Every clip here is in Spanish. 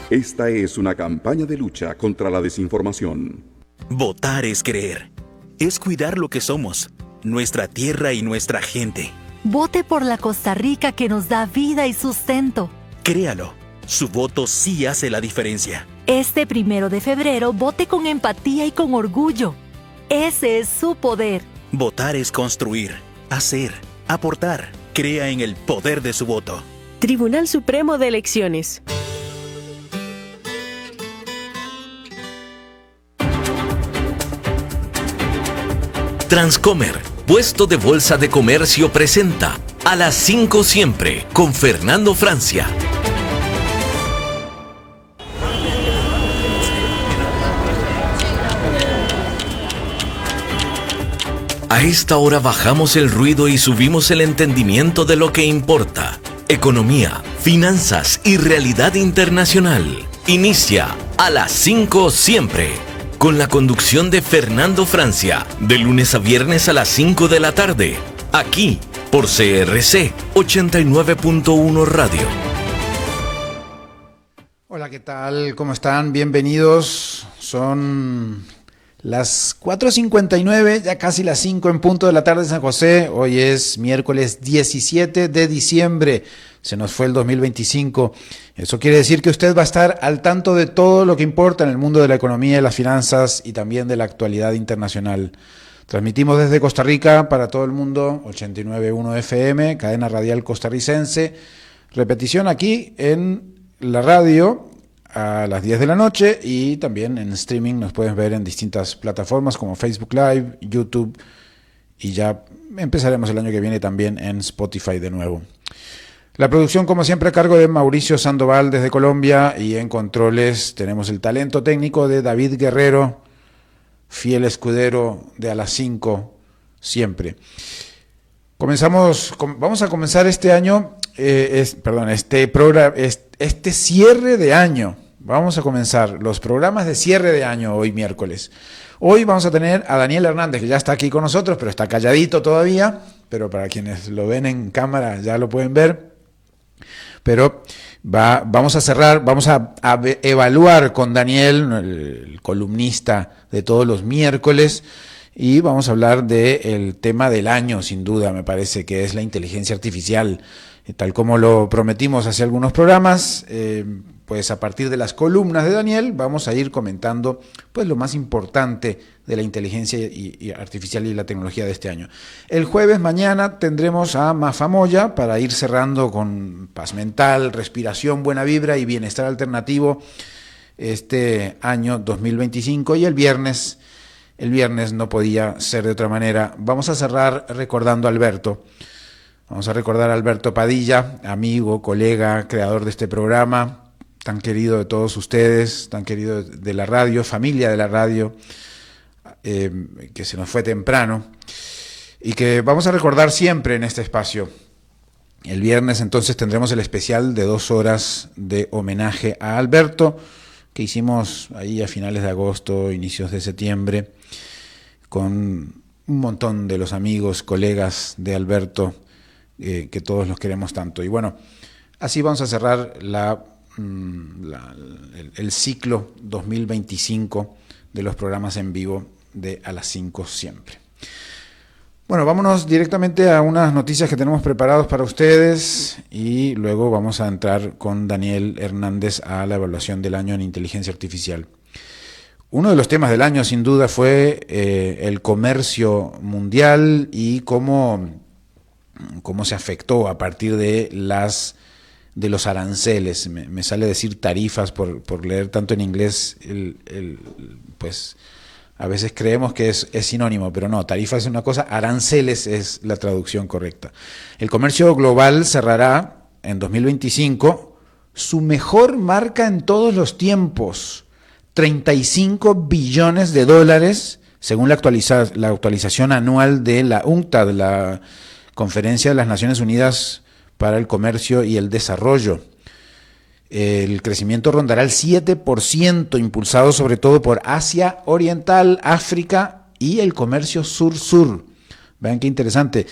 Esta es una campaña de lucha contra la desinformación. Votar es creer. Es cuidar lo que somos, nuestra tierra y nuestra gente. Vote por la Costa Rica que nos da vida y sustento. Créalo, su voto sí hace la diferencia. Este 1 de febrero, vote con empatía y con orgullo. Ese es su poder. Votar es construir, hacer, aportar. Crea en el poder de su voto. Tribunal Supremo de Elecciones. Transcomer, puesto de bolsa de comercio, presenta A las 5 siempre con Fernando Francia. A esta hora bajamos el ruido y subimos el entendimiento de lo que importa. Economía, finanzas y realidad internacional. Inicia A las 5 siempre. Con la conducción de Fernando Francia, de lunes a viernes a las 5 de la tarde, aquí por CRC 89.1 Radio. Hola, ¿qué tal? ¿Cómo están? Bienvenidos. Son las 4:59, ya casi las 5 en punto de la tarde de San José. Hoy es miércoles 17 de diciembre. Se nos fue el 2025. Eso quiere decir que usted va a estar al tanto de todo lo que importa en el mundo de la economía y las finanzas y también de la actualidad internacional. Transmitimos desde Costa Rica para todo el mundo, 89.1 FM, cadena radial costarricense. Repetición aquí en la radio a las 10 de la noche y también en streaming nos pueden ver en distintas plataformas como Facebook Live, YouTube y ya empezaremos el año que viene también en Spotify de nuevo. La producción, como siempre, a cargo de Mauricio Sandoval desde Colombia y en controles tenemos el talento técnico de David Guerrero, fiel escudero de A las 5 siempre. Vamos a comenzar este año, este cierre de año. Vamos a comenzar los programas de cierre de año hoy miércoles. Hoy vamos a tener a Daniel Hernández, que ya está aquí con nosotros, pero está calladito todavía, pero para quienes lo ven en cámara ya lo pueden ver. Pero vamos a evaluar con Daniel, el columnista de todos los miércoles, y vamos a hablar del tema del año, sin duda, me parece que es la inteligencia artificial. Tal como lo prometimos hace algunos programas, pues a partir de las columnas de Daniel vamos a ir comentando pues lo más importante de la inteligencia artificial y la tecnología de este año. El jueves mañana tendremos a Mafa Moya para ir cerrando con paz mental, respiración, buena vibra y bienestar alternativo este año 2025. Y el viernes no podía ser de otra manera. Vamos a cerrar recordando a Alberto. Vamos a recordar a Alberto Padilla, amigo, colega, creador de este programa, tan querido de todos ustedes, tan querido de la radio, familia de la radio, que se nos fue temprano y que vamos a recordar siempre en este espacio. El viernes entonces tendremos el especial de 2 horas de homenaje a Alberto, que hicimos ahí a finales de agosto, inicios de septiembre, con un montón de los amigos, colegas de Alberto, que todos los queremos tanto. Y bueno, así vamos a cerrar el ciclo 2025 de los programas en vivo de A las 5 siempre. Bueno, vámonos directamente a unas noticias que tenemos preparados para ustedes y luego vamos a entrar con Daniel Hernández a la evaluación del año en inteligencia artificial. Uno de los temas del año sin duda fue el comercio mundial y cómo se afectó a partir de los aranceles. Me sale decir tarifas por leer tanto en inglés, pues a veces creemos que es sinónimo, pero no, tarifa es una cosa, aranceles es la traducción correcta. El comercio global cerrará en 2025 su mejor marca en todos los tiempos, $35 billones, según la actualización anual de la UNCTAD, la Conferencia de las Naciones Unidas para el Comercio y el Desarrollo. El crecimiento rondará el 7%, impulsado sobre todo por Asia Oriental, África y el comercio sur-sur. Vean qué interesante.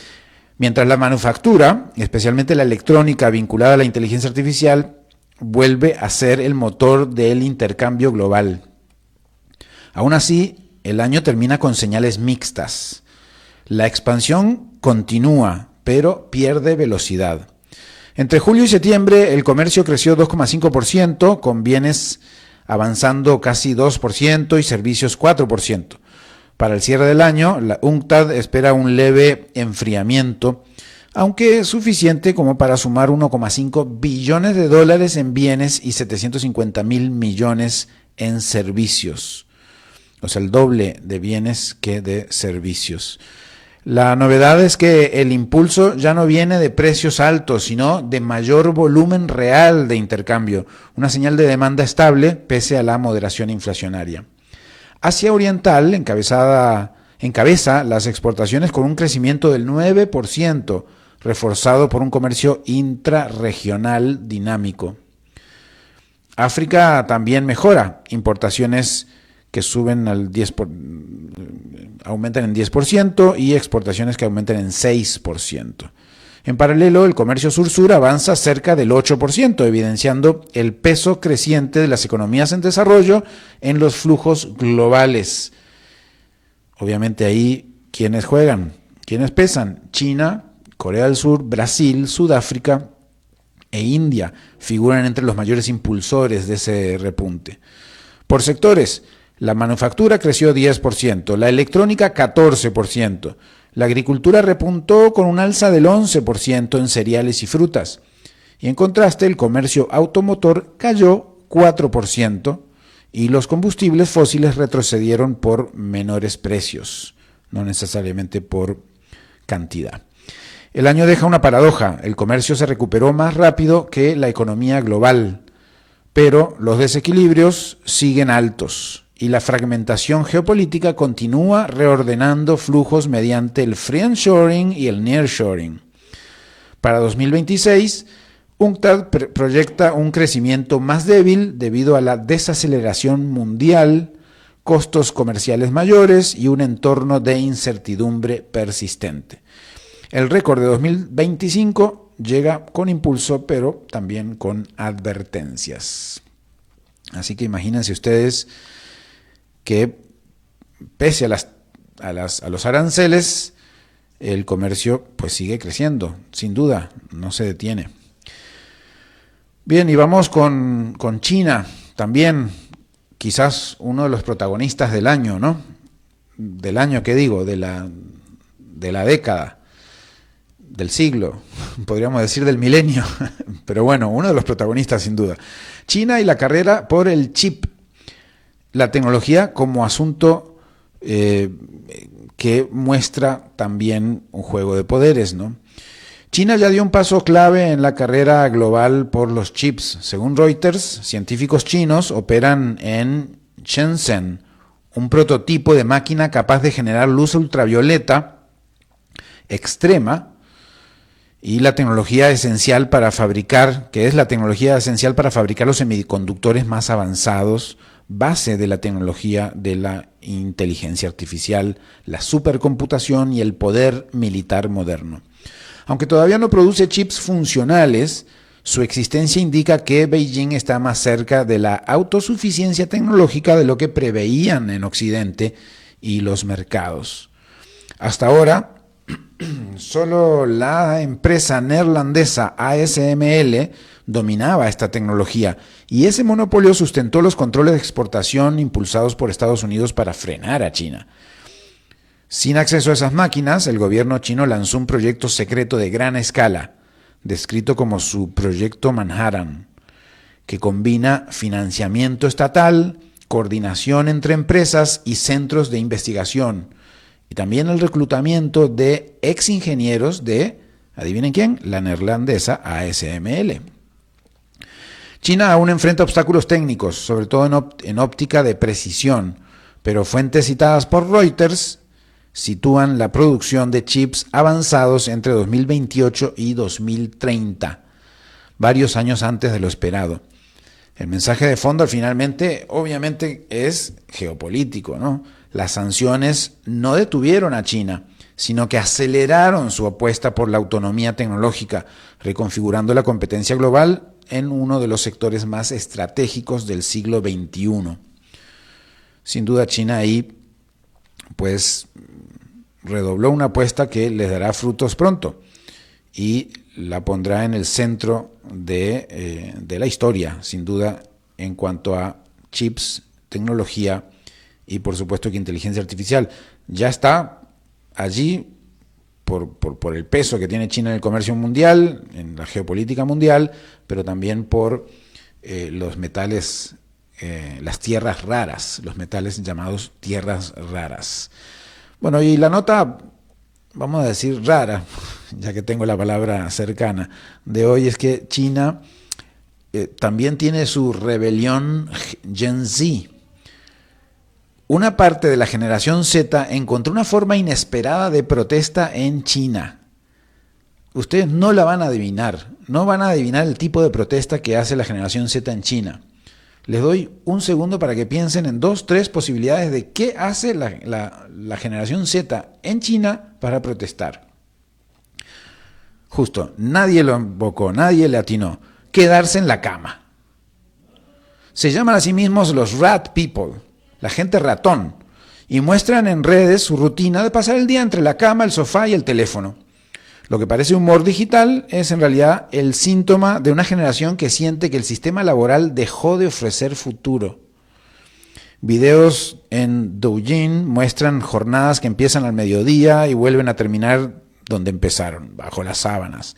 Mientras la manufactura, especialmente la electrónica vinculada a la inteligencia artificial, vuelve a ser el motor del intercambio global. Aún así, el año termina con señales mixtas. La expansión continúa, pero pierde velocidad. Entre julio y septiembre, el comercio creció 2,5%, con bienes avanzando casi 2% y servicios 4%. Para el cierre del año, la UNCTAD espera un leve enfriamiento, aunque es suficiente como para sumar 1,5 billones de dólares en bienes y 750.000 millones en servicios. O sea, el doble de bienes que de servicios. La novedad es que el impulso ya no viene de precios altos, sino de mayor volumen real de intercambio, una señal de demanda estable pese a la moderación inflacionaria. Asia Oriental encabeza las exportaciones con un crecimiento del 9%, reforzado por un comercio intrarregional dinámico. África también mejora, importaciones que suben aumentan en 10% y exportaciones que aumentan en 6%. En paralelo, el comercio sur-sur avanza cerca del 8%, evidenciando el peso creciente de las economías en desarrollo en los flujos globales. Obviamente ahí, ¿quiénes juegan? ¿Quiénes pesan? China, Corea del Sur, Brasil, Sudáfrica e India figuran entre los mayores impulsores de ese repunte. Por sectores, la manufactura creció 10%, la electrónica 14%, la agricultura repuntó con un alza del 11% en cereales y frutas, y en contraste el comercio automotor cayó 4% y los combustibles fósiles retrocedieron por menores precios, no necesariamente por cantidad. El año deja una paradoja, el comercio se recuperó más rápido que la economía global, pero los desequilibrios siguen altos. Y la fragmentación geopolítica continúa reordenando flujos mediante el friendshoring y el nearshoring. Para 2026, UNCTAD proyecta un crecimiento más débil debido a la desaceleración mundial, costos comerciales mayores y un entorno de incertidumbre persistente. El récord de 2025 llega con impulso, pero también con advertencias. Así que imagínense ustedes que pese a los aranceles, el comercio pues sigue creciendo, sin duda, no se detiene. Bien, y vamos con China, también quizás uno de los protagonistas del año, ¿no? Del año, ¿qué digo? De la década, del siglo, podríamos decir del milenio, pero bueno, uno de los protagonistas sin duda. China y la carrera por el chip. La tecnología como asunto que muestra también un juego de poderes, ¿no? China ya dio un paso clave en la carrera global por los chips. Según Reuters, científicos chinos operan en Shenzhen, un prototipo de máquina capaz de generar luz ultravioleta extrema y la tecnología esencial para fabricar, que es la tecnología esencial para fabricar los semiconductores más avanzados, base de la tecnología de la inteligencia artificial, la supercomputación y el poder militar moderno. Aunque todavía no produce chips funcionales, su existencia indica que Beijing está más cerca de la autosuficiencia tecnológica de lo que preveían en Occidente y los mercados. Hasta ahora, solo la empresa neerlandesa ASML dominaba esta tecnología y ese monopolio sustentó los controles de exportación impulsados por Estados Unidos para frenar a China. Sin acceso a esas máquinas, el gobierno chino lanzó un proyecto secreto de gran escala, descrito como su Proyecto Manhattan, que combina financiamiento estatal, coordinación entre empresas y centros de investigación, y también el reclutamiento de ex ingenieros de, adivinen quién, la neerlandesa ASML. China aún enfrenta obstáculos técnicos, sobre todo en óptica de precisión, pero fuentes citadas por Reuters sitúan la producción de chips avanzados entre 2028 y 2030, varios años antes de lo esperado. El mensaje de fondo finalmente, obviamente, es geopolítico, ¿no? Las sanciones no detuvieron a China, sino que aceleraron su apuesta por la autonomía tecnológica, reconfigurando la competencia global en uno de los sectores más estratégicos del siglo XXI. Sin duda China ahí pues redobló una apuesta que les dará frutos pronto y la pondrá en el centro de la historia, sin duda, en cuanto a chips, tecnología y por supuesto que inteligencia artificial. Ya está allí por el peso que tiene China en el comercio mundial, en la geopolítica mundial, pero también por los metales, las tierras raras, los metales llamados tierras raras. Bueno, y la nota, vamos a decir rara, ya que tengo la palabra cercana, de hoy es que China también tiene su rebelión Gen Z. Una parte de la generación Z encontró una forma inesperada de protesta en China. Ustedes no la van a adivinar, no van a adivinar el tipo de protesta que hace la generación Z en China. Les doy un segundo para que piensen en 2, 3 posibilidades de qué hace la generación Z en China para protestar. Justo, nadie lo invocó, nadie le atinó. Quedarse en la cama. Se llaman a sí mismos los rat people, la gente ratón, y muestran en redes su rutina de pasar el día entre la cama, el sofá y el teléfono. Lo que parece humor digital es en realidad el síntoma de una generación que siente que el sistema laboral dejó de ofrecer futuro. Videos en Douyin muestran jornadas que empiezan al mediodía y vuelven a terminar donde empezaron, bajo las sábanas.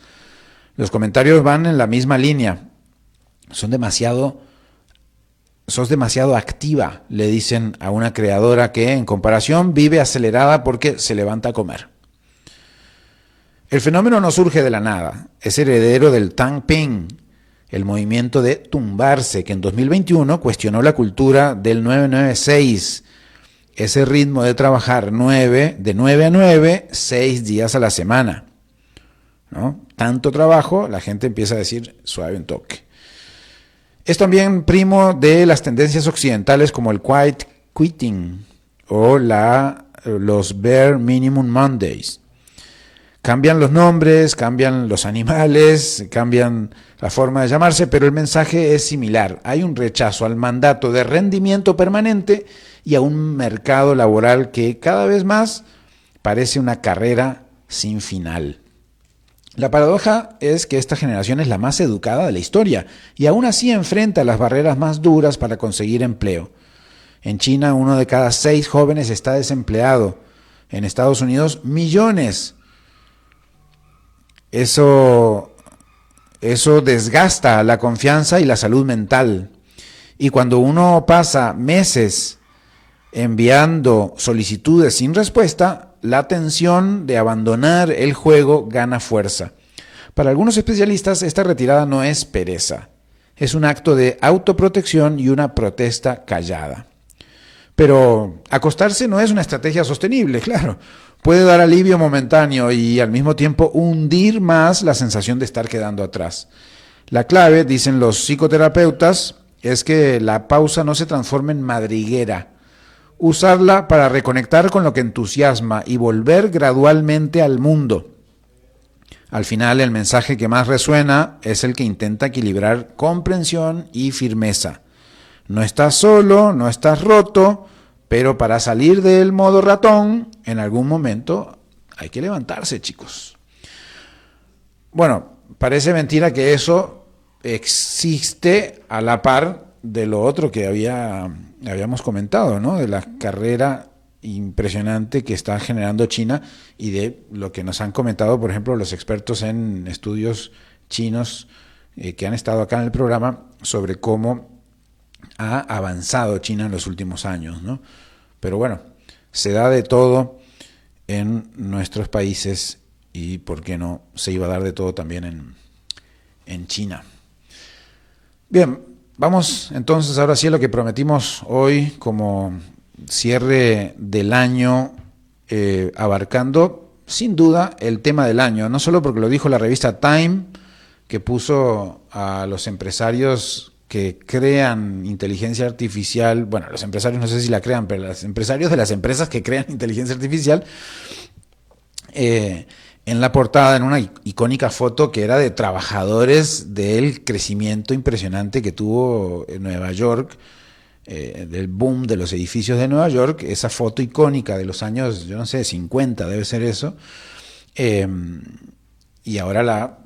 Los comentarios van en la misma línea. Sos demasiado activa, le dicen a una creadora que en comparación vive acelerada porque se levanta a comer. El fenómeno no surge de la nada, es heredero del Tangping, el movimiento de tumbarse que en 2021 cuestionó la cultura del 996, ese ritmo de trabajar de 9 a 9, 6 días a la semana, ¿no? Tanto trabajo, la gente empieza a decir suave un toque. Es también primo de las tendencias occidentales como el quiet quitting o los bare minimum Mondays. Cambian los nombres, cambian los animales, cambian la forma de llamarse, pero el mensaje es similar. Hay un rechazo al mandato de rendimiento permanente y a un mercado laboral que cada vez más parece una carrera sin final. La paradoja es que esta generación es la más educada de la historia y aún así enfrenta las barreras más duras para conseguir empleo. En China, 1 de cada 6 jóvenes está desempleado. En Estados Unidos, millones. Eso desgasta la confianza y la salud mental. Y cuando uno pasa meses enviando solicitudes sin respuesta, la tensión de abandonar el juego gana fuerza. Para algunos especialistas, esta retirada no es pereza, es un acto de autoprotección y una protesta callada. Pero acostarse no es una estrategia sostenible, claro. Puede dar alivio momentáneo y al mismo tiempo hundir más la sensación de estar quedando atrás. La clave, dicen los psicoterapeutas, es que la pausa no se transforme en madriguera. Usarla para reconectar con lo que entusiasma y volver gradualmente al mundo. Al final, el mensaje que más resuena es el que intenta equilibrar comprensión y firmeza. No estás solo, no estás roto, pero para salir del modo ratón, en algún momento hay que levantarse, chicos. Bueno, parece mentira que eso existe a la par de lo otro que habíamos comentado, ¿no? De la carrera impresionante que está generando China y de lo que nos han comentado, por ejemplo, los expertos en estudios chinos que han estado acá en el programa sobre cómo ha avanzado China en los últimos años, ¿no? Pero bueno, se da de todo en nuestros países y, ¿por qué no?, se iba a dar de todo también en China. Bien, vamos entonces ahora sí a lo que prometimos hoy como cierre del año, abarcando sin duda el tema del año, no solo porque lo dijo la revista Time, que puso a los empresarios que crean inteligencia artificial, bueno, los empresarios no sé si la crean, pero los empresarios de las empresas que crean inteligencia artificial, en en la portada, en una icónica foto que era de trabajadores del crecimiento impresionante que tuvo en Nueva York, del boom de los edificios de Nueva York, esa foto icónica de los años, yo no sé, 50 debe ser eso, y ahora la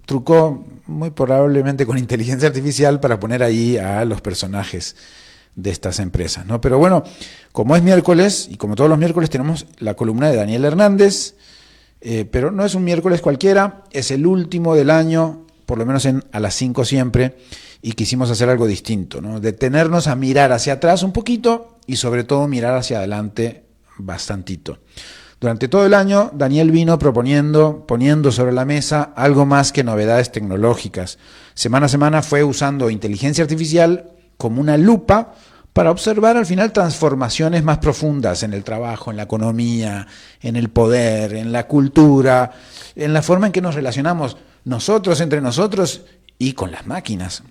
trucó muy probablemente con inteligencia artificial para poner ahí a los personajes de estas empresas, ¿no? Pero bueno, como es miércoles, y como todos los miércoles tenemos la columna de Daniel Hernández, pero no es un miércoles cualquiera, es el último del año, por lo menos a las 5 siempre, y quisimos hacer algo distinto, ¿no? Detenernos a mirar hacia atrás un poquito y sobre todo mirar hacia adelante bastantito. Durante todo el año, Daniel vino poniendo sobre la mesa algo más que novedades tecnológicas. Semana a semana fue usando inteligencia artificial como una lupa para observar al final transformaciones más profundas en el trabajo, en la economía, en el poder, en la cultura, en la forma en que nos relacionamos nosotros entre nosotros y con las máquinas.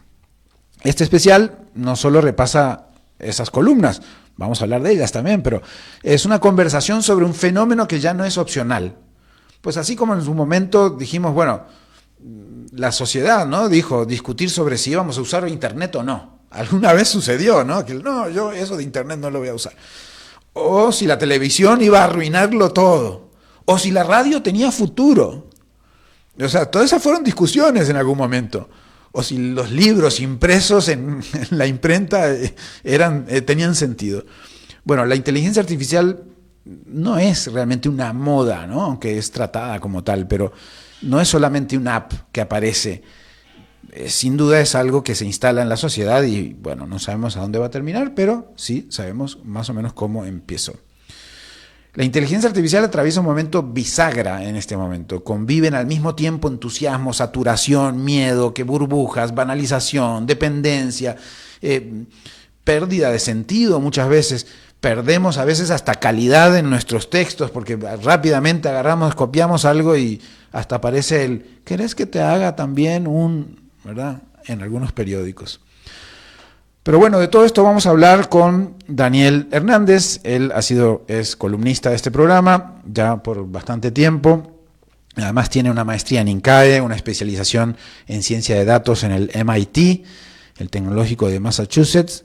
Este especial no solo repasa esas columnas, vamos a hablar de ellas también, pero es una conversación sobre un fenómeno que ya no es opcional. Pues así como en su momento dijimos, bueno, la sociedad, ¿no?, dijo discutir sobre si íbamos a usar Internet o no. Alguna vez sucedió, ¿no? Que no, yo eso de Internet no lo voy a usar. O si la televisión iba a arruinarlo todo. O si la radio tenía futuro. O sea, todas esas fueron discusiones en algún momento. O si los libros impresos en la imprenta tenían sentido. Bueno, la inteligencia artificial no es realmente una moda, ¿no?, aunque es tratada como tal, pero no es solamente una app que aparece. Sin duda es algo que se instala en la sociedad y, bueno, no sabemos a dónde va a terminar, pero sí sabemos más o menos cómo empezó. La inteligencia artificial atraviesa un momento bisagra en este momento. Conviven al mismo tiempo entusiasmo, saturación, miedo, que burbujas, banalización, dependencia, pérdida de sentido muchas veces. Perdemos a veces hasta calidad en nuestros textos porque rápidamente agarramos, copiamos algo y hasta aparece el ¿querés que te haga también ¿verdad?, en algunos periódicos? Pero bueno, de todo esto vamos a hablar con Daniel Hernández. Él es columnista de este programa ya por bastante tiempo. Además tiene una maestría en INCAE, una especialización en ciencia de datos en el MIT, el Tecnológico de Massachusetts,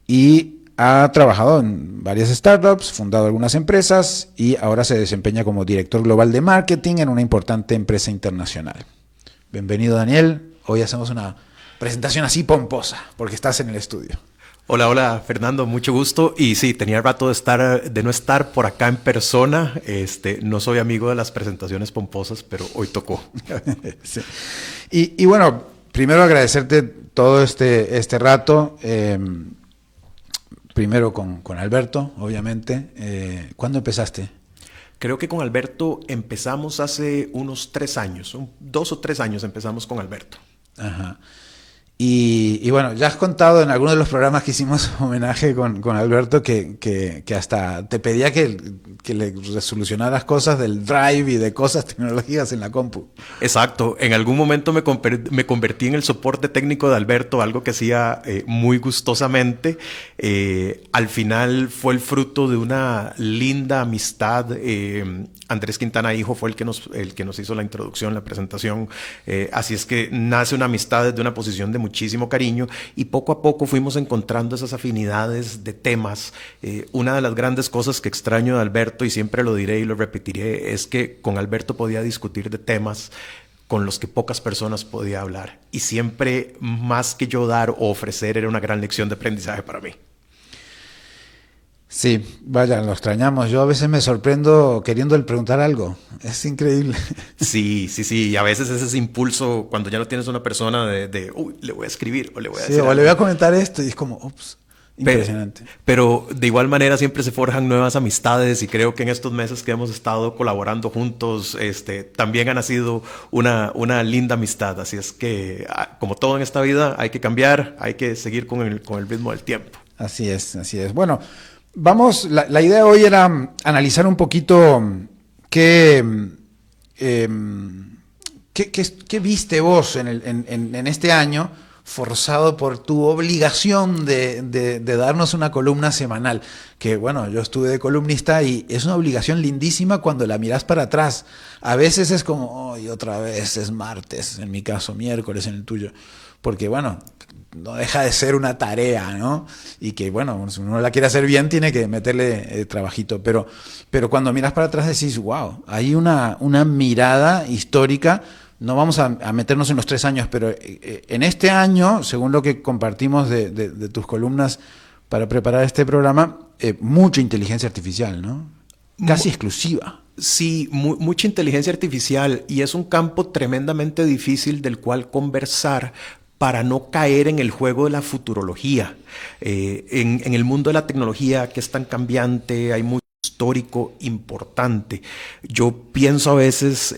y ha trabajado en varias startups, fundado algunas empresas y ahora se desempeña como director global de marketing en una importante empresa internacional. Bienvenido, Daniel. Hoy hacemos una presentación así pomposa, porque estás en el estudio. Hola, Fernando, mucho gusto. Y sí, tenía rato de no estar por acá en persona. No soy amigo de las presentaciones pomposas, pero hoy tocó. Sí. Y bueno, primero agradecerte todo este rato. Primero con Alberto, obviamente. ¿Cuándo empezaste? Creo que con Alberto empezamos hace unos 3 años, 2 o 3 años empezamos con Alberto. Ajá. Y bueno, ya has contado en algunos de los programas que hicimos homenaje con Alberto que hasta te pedía que le resolucionaras cosas del Drive y de cosas tecnológicas en la compu. Exacto. En algún momento me convertí en el soporte técnico de Alberto, algo que hacía muy gustosamente. Al final fue el fruto de una linda amistad. Andrés Quintana Hijo fue el que nos hizo la introducción, la presentación. Así es que nace una amistad desde una posición de muchísimo cariño y poco a poco fuimos encontrando esas afinidades de temas. Una de las grandes cosas que extraño de Alberto, y siempre lo diré y lo repetiré, es que con Alberto podía discutir de temas con los que pocas personas podía hablar. Y siempre, más que yo dar o ofrecer, era una gran lección de aprendizaje para mí. Sí, vaya, lo extrañamos. Yo a veces me sorprendo queriéndole preguntar algo. Es increíble. Sí. Y a veces es ese impulso cuando ya no tienes una persona uy, le voy a escribir o le voy a decir o algo. le voy a comentar esto y es como, ups, impresionante. Pero de igual manera siempre se forjan nuevas amistades y creo que en estos meses que hemos estado colaborando juntos, también ha nacido una linda amistad. Así es que, como todo en esta vida, hay que cambiar, hay que seguir con el ritmo del tiempo. Así es. Bueno, vamos, la idea hoy era analizar un poquito qué viste vos en este año, forzado por tu obligación de darnos una columna semanal. Que bueno, yo estuve de columnista y es una obligación lindísima cuando la miras para atrás. A veces es como, hoy otra vez es martes, en mi caso, miércoles en el tuyo. Porque bueno, no deja de ser una tarea, ¿no? Y que bueno, si uno la quiere hacer bien, tiene que meterle trabajito. Pero cuando miras para atrás decís, wow, hay una mirada histórica. No vamos a meternos en los 3 años, pero en este año, según lo que compartimos de tus columnas para preparar este programa, mucha inteligencia artificial, ¿no? Casi exclusiva. Sí, mucha inteligencia artificial, y es un campo tremendamente difícil del cual conversar para no caer en el juego de la futurología. En el mundo de la tecnología, que es tan cambiante, hay mucho histórico importante. Yo pienso a veces,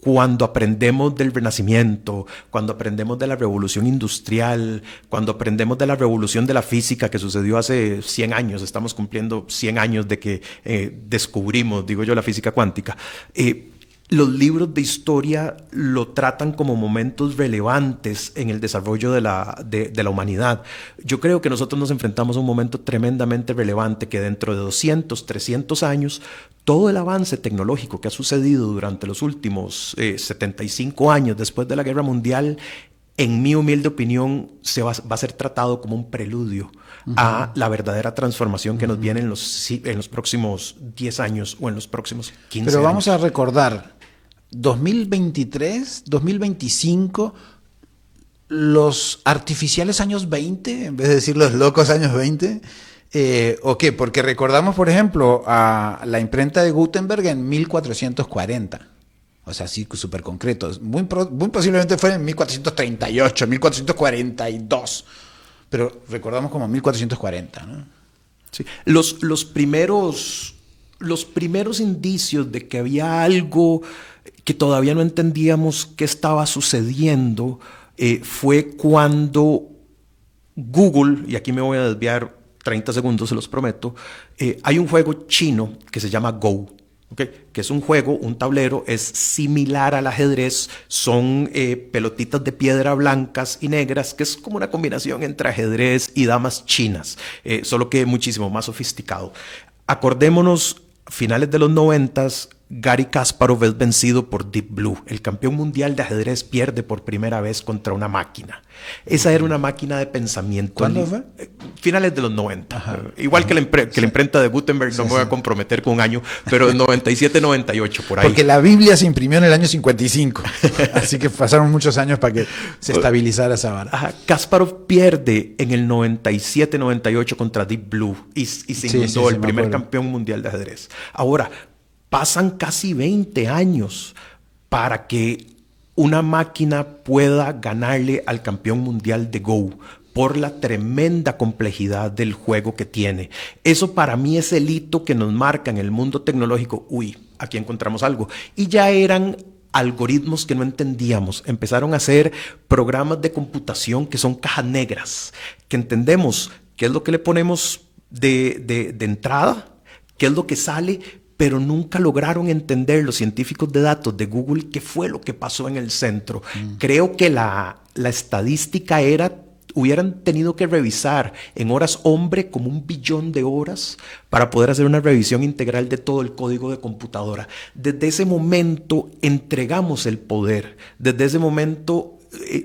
cuando aprendemos del Renacimiento, cuando aprendemos de la Revolución Industrial, cuando aprendemos de la Revolución de la Física que sucedió hace 100 años, estamos cumpliendo 100 años de que descubrimos, digo yo, la física cuántica. Los libros de historia lo tratan como momentos relevantes en el desarrollo de la humanidad. Yo creo que nosotros nos enfrentamos a un momento tremendamente relevante, que dentro de 200, 300 años, todo el avance tecnológico que ha sucedido durante los últimos 75 años después de la Guerra Mundial, en mi humilde opinión, va a ser tratado como un preludio a la verdadera transformación que nos viene en los próximos 10 años o en los próximos 15 años. Pero vamos a recordar, 2023, 2025, los artificiales años 20, en vez de decir los locos años 20, ¿o qué? Porque recordamos, por ejemplo, a la imprenta de Gutenberg en 1440. O sea, sí, súper concretos. Muy posiblemente fue en 1438, 1442. Pero recordamos como 1440, ¿no? Sí. Los primeros indicios de que había algo que todavía no entendíamos qué estaba sucediendo fue cuando Google, y aquí me voy a desviar 30 segundos, se los prometo, hay un juego chino que se llama Go. Okay, que es un juego, un tablero, es similar al ajedrez, son pelotitas de piedra blancas y negras, que es como una combinación entre ajedrez y damas chinas, solo que muchísimo más sofisticado. Acordémonos, finales de los 90s, Garry Kasparov es vencido por Deep Blue. El campeón mundial de ajedrez pierde por primera vez contra una máquina. Esa era una máquina de pensamiento. ¿Cuándo fue? Finales de los 90. Ajá. Igual que la imprenta de Gutenberg, no me voy a comprometer con un año, pero en 97, 98, por ahí. Porque la Biblia se imprimió en el año 55. Así que pasaron muchos años para que se estabilizara esa vara. Ajá. Kasparov pierde en el 97, 98 contra Deep Blue y se inundó el primer campeón mundial de ajedrez. Ahora, pasan casi 20 años para que una máquina pueda ganarle al campeón mundial de Go por la tremenda complejidad del juego que tiene. Eso para mí es el hito que nos marca en el mundo tecnológico. Uy, aquí encontramos algo. Y ya eran algoritmos que no entendíamos. Empezaron a hacer programas de computación que son cajas negras, que entendemos qué es lo que le ponemos de entrada, qué es lo que sale, pero nunca lograron entender los científicos de datos de Google qué fue lo que pasó en el centro. Creo que la estadística hubieran tenido que revisar en horas hombre como 1 billón de horas para poder hacer una revisión integral de todo el código de computadora. Desde ese momento entregamos el poder. Desde ese momento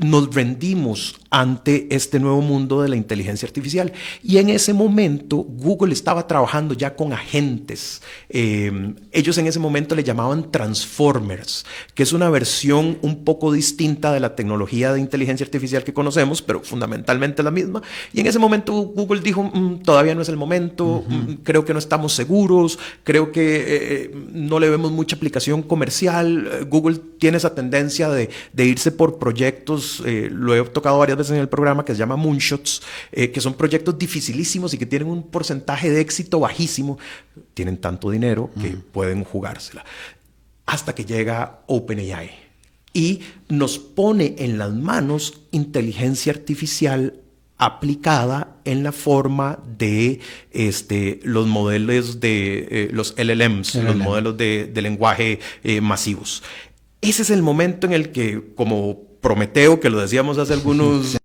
nos rendimos ante este nuevo mundo de la inteligencia artificial. Y en ese momento Google estaba trabajando ya con agentes. Ellos en ese momento le llamaban Transformers, que es una versión un poco distinta de la tecnología de inteligencia artificial que conocemos, pero fundamentalmente la misma. Y en ese momento Google dijo, todavía no es el momento, creo que no estamos seguros, creo que no le vemos mucha aplicación comercial. Google tiene esa tendencia de irse por proyectos, lo he tocado varias veces en el programa, que se llama Moonshots, que son proyectos dificilísimos y que tienen un porcentaje de éxito bajísimo. Tienen tanto dinero que pueden jugársela. Hasta que llega OpenAI y nos pone en las manos inteligencia artificial aplicada en la forma de los modelos de los LLMs, los modelos de lenguaje masivos. Ese es el momento en el que, como Prometeo, que lo decíamos hace algunos...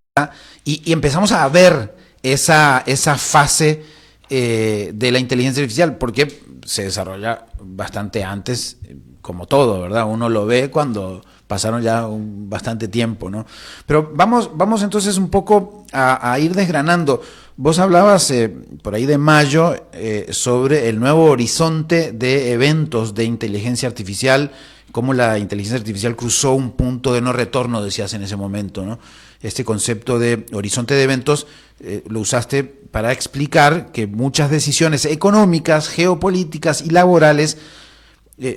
Y empezamos a ver esa fase de la inteligencia artificial, porque se desarrolla bastante antes, como todo, ¿verdad? Uno lo ve cuando pasaron ya bastante tiempo, ¿no? Pero vamos entonces un poco a ir desgranando. Vos hablabas por ahí de mayo sobre el nuevo horizonte de eventos de inteligencia artificial, cómo la inteligencia artificial cruzó un punto de no retorno, decías en ese momento, ¿no? Este concepto de horizonte de eventos lo usaste para explicar que muchas decisiones económicas, geopolíticas y laborales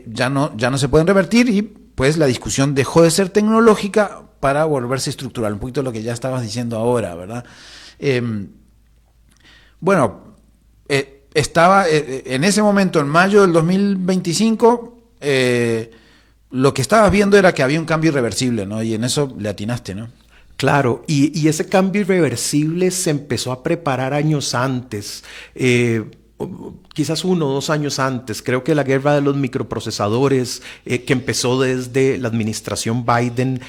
ya no se pueden revertir, y pues la discusión dejó de ser tecnológica para volverse estructural, un poquito lo que ya estabas diciendo ahora, ¿verdad? Estaba en ese momento, en mayo del 2025, lo que estabas viendo era que había un cambio irreversible, ¿no? Y en eso le atinaste, ¿no? Claro, y ese cambio irreversible se empezó a preparar años antes, quizás 1 o 2 años antes. Creo que la guerra de los microprocesadores, que empezó desde la administración Biden,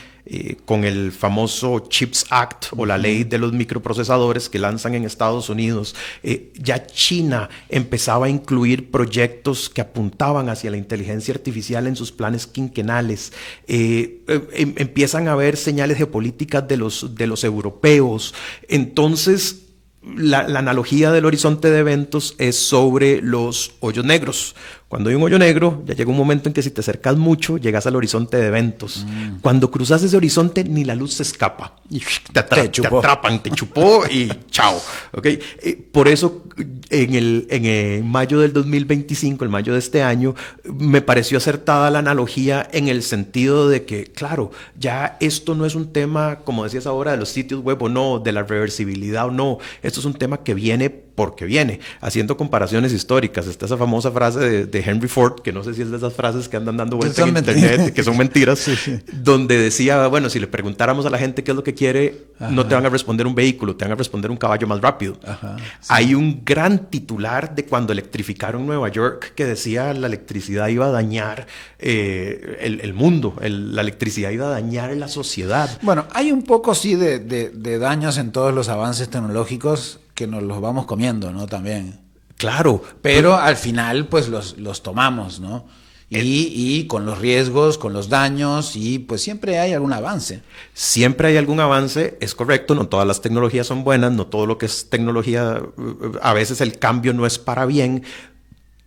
con el famoso CHIPS Act, o la ley de los microprocesadores que lanzan en Estados Unidos, ya China empezaba a incluir proyectos que apuntaban hacia la inteligencia artificial en sus planes quinquenales. Empiezan a haber señales geopolíticas de los europeos. Entonces, la analogía del horizonte de eventos es sobre los hoyos negros. Cuando hay un hoyo negro, ya llega un momento en que si te acercas mucho, llegas al horizonte de eventos. Cuando cruzas ese horizonte, ni la luz se escapa. Te atrapan, te chupó y chao. ¿Okay? Por eso, en mayo del 2025, el mayo de este año, me pareció acertada la analogía en el sentido de que, claro, ya esto no es un tema, como decías ahora, de los sitios web o no, de la reversibilidad o no. Esto es un tema que viene porque viene, haciendo comparaciones históricas. Está esa famosa frase de Henry Ford, que no sé si es de esas frases que andan dando vueltas en internet, que son mentiras, sí. Donde decía, bueno, si le preguntáramos a la gente qué es lo que quiere, no te van a responder un vehículo, te van a responder un caballo más rápido. Sí. Hay un gran titular de cuando electrificaron Nueva York que decía la electricidad iba a dañar el mundo, la electricidad iba a dañar la sociedad. Bueno, hay un poco sí de daños en todos los avances tecnológicos que nos los vamos comiendo, ¿no? También. Claro. Pero al final, pues los tomamos, ¿no? Y con los riesgos, con los daños, y pues siempre hay algún avance. Siempre hay algún avance, es correcto, no todas las tecnologías son buenas, no todo lo que es tecnología, a veces el cambio no es para bien,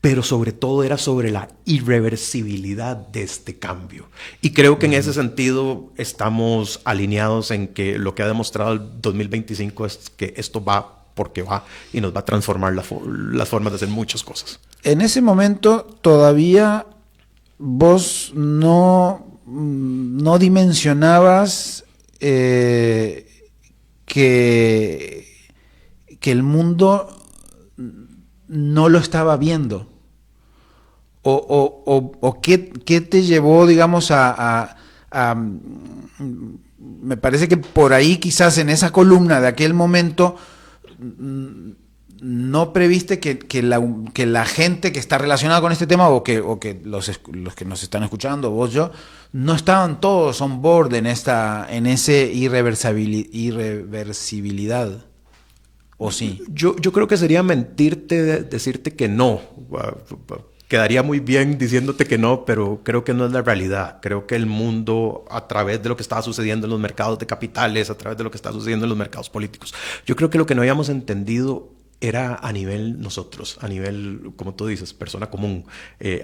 pero sobre todo era sobre la irreversibilidad de este cambio. Y creo que en ese sentido estamos alineados en que lo que ha demostrado el 2025 es que esto va porque va y nos va a transformar las formas de hacer muchas cosas. En ese momento todavía vos no dimensionabas que el mundo no lo estaba viendo. ¿O qué te llevó, digamos, a me parece que por ahí quizás en esa columna de aquel momento no previste que la gente que está relacionada con este tema o que los que nos están escuchando, vos, yo, no estaban todos on board en ese irreversibilidad, ¿o sí? Yo creo que sería mentirte decirte que no. Quedaría muy bien diciéndote que no, pero creo que no es la realidad. Creo que el mundo, a través de lo que estaba sucediendo en los mercados de capitales, a través de lo que está sucediendo en los mercados políticos, yo creo que lo que no habíamos entendido era a nivel nosotros, a nivel, como tú dices, persona común,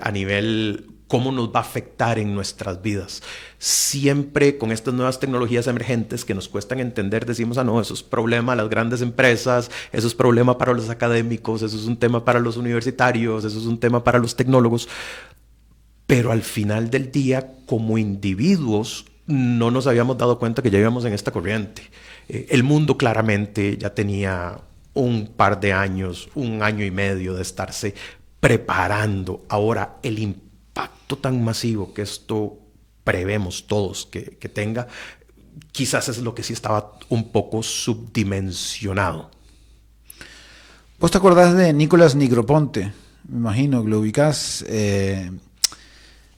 a nivel cómo nos va a afectar en nuestras vidas. Siempre con estas nuevas tecnologías emergentes que nos cuestan entender, decimos, no, eso es problema de las grandes empresas, eso es problema para los académicos, eso es un tema para los universitarios, eso es un tema para los tecnólogos. Pero al final del día, como individuos, no nos habíamos dado cuenta que ya íbamos en esta corriente. El mundo claramente ya tenía un par de años, 1 año y medio de estarse preparando. Ahora, el impacto tan masivo que esto prevemos todos que tenga, quizás es lo que sí estaba un poco subdimensionado. ¿Vos te acordás de Nicolás Negroponte? Me imagino que lo ubicás.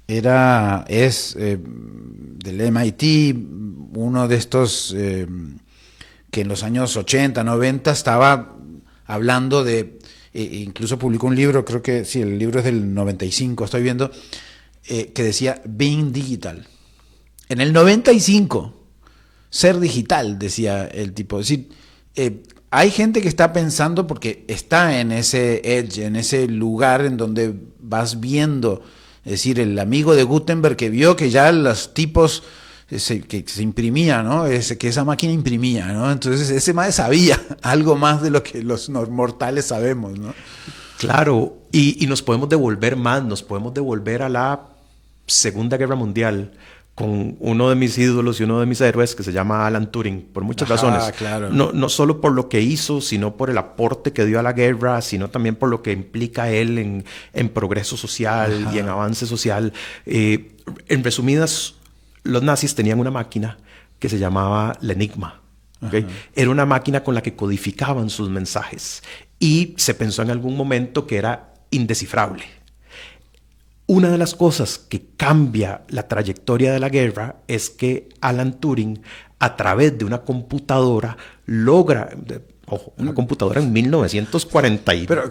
es del MIT, uno de estos que en los años 80, 90 estaba hablando de, incluso publicó un libro, creo que sí, el libro es del 95, estoy viendo, que decía Being Digital. En el 95, ser digital, decía el tipo. Es decir, hay gente que está pensando, porque está en ese edge, en ese lugar en donde vas viendo, es decir, el amigo de Gutenberg que vio que ya los tipos que se imprimía, ¿no? Que esa máquina imprimía, ¿no? Entonces ese más sabía algo más de lo que los mortales sabemos, ¿no? Claro, y nos podemos devolver más, nos podemos devolver a la Segunda Guerra Mundial con uno de mis ídolos y uno de mis héroes que se llama Alan Turing, por muchas razones. Claro. No solo por lo que hizo, sino por el aporte que dio a la guerra, sino también por lo que implica él en progreso social y en avance social. En resumidas, los nazis tenían una máquina que se llamaba la Enigma. ¿Okay? Era una máquina con la que codificaban sus mensajes y se pensó en algún momento que era indescifrable. Una de las cosas que cambia la trayectoria de la guerra es que Alan Turing, a través de una computadora, logra... una computadora en 1940. Pero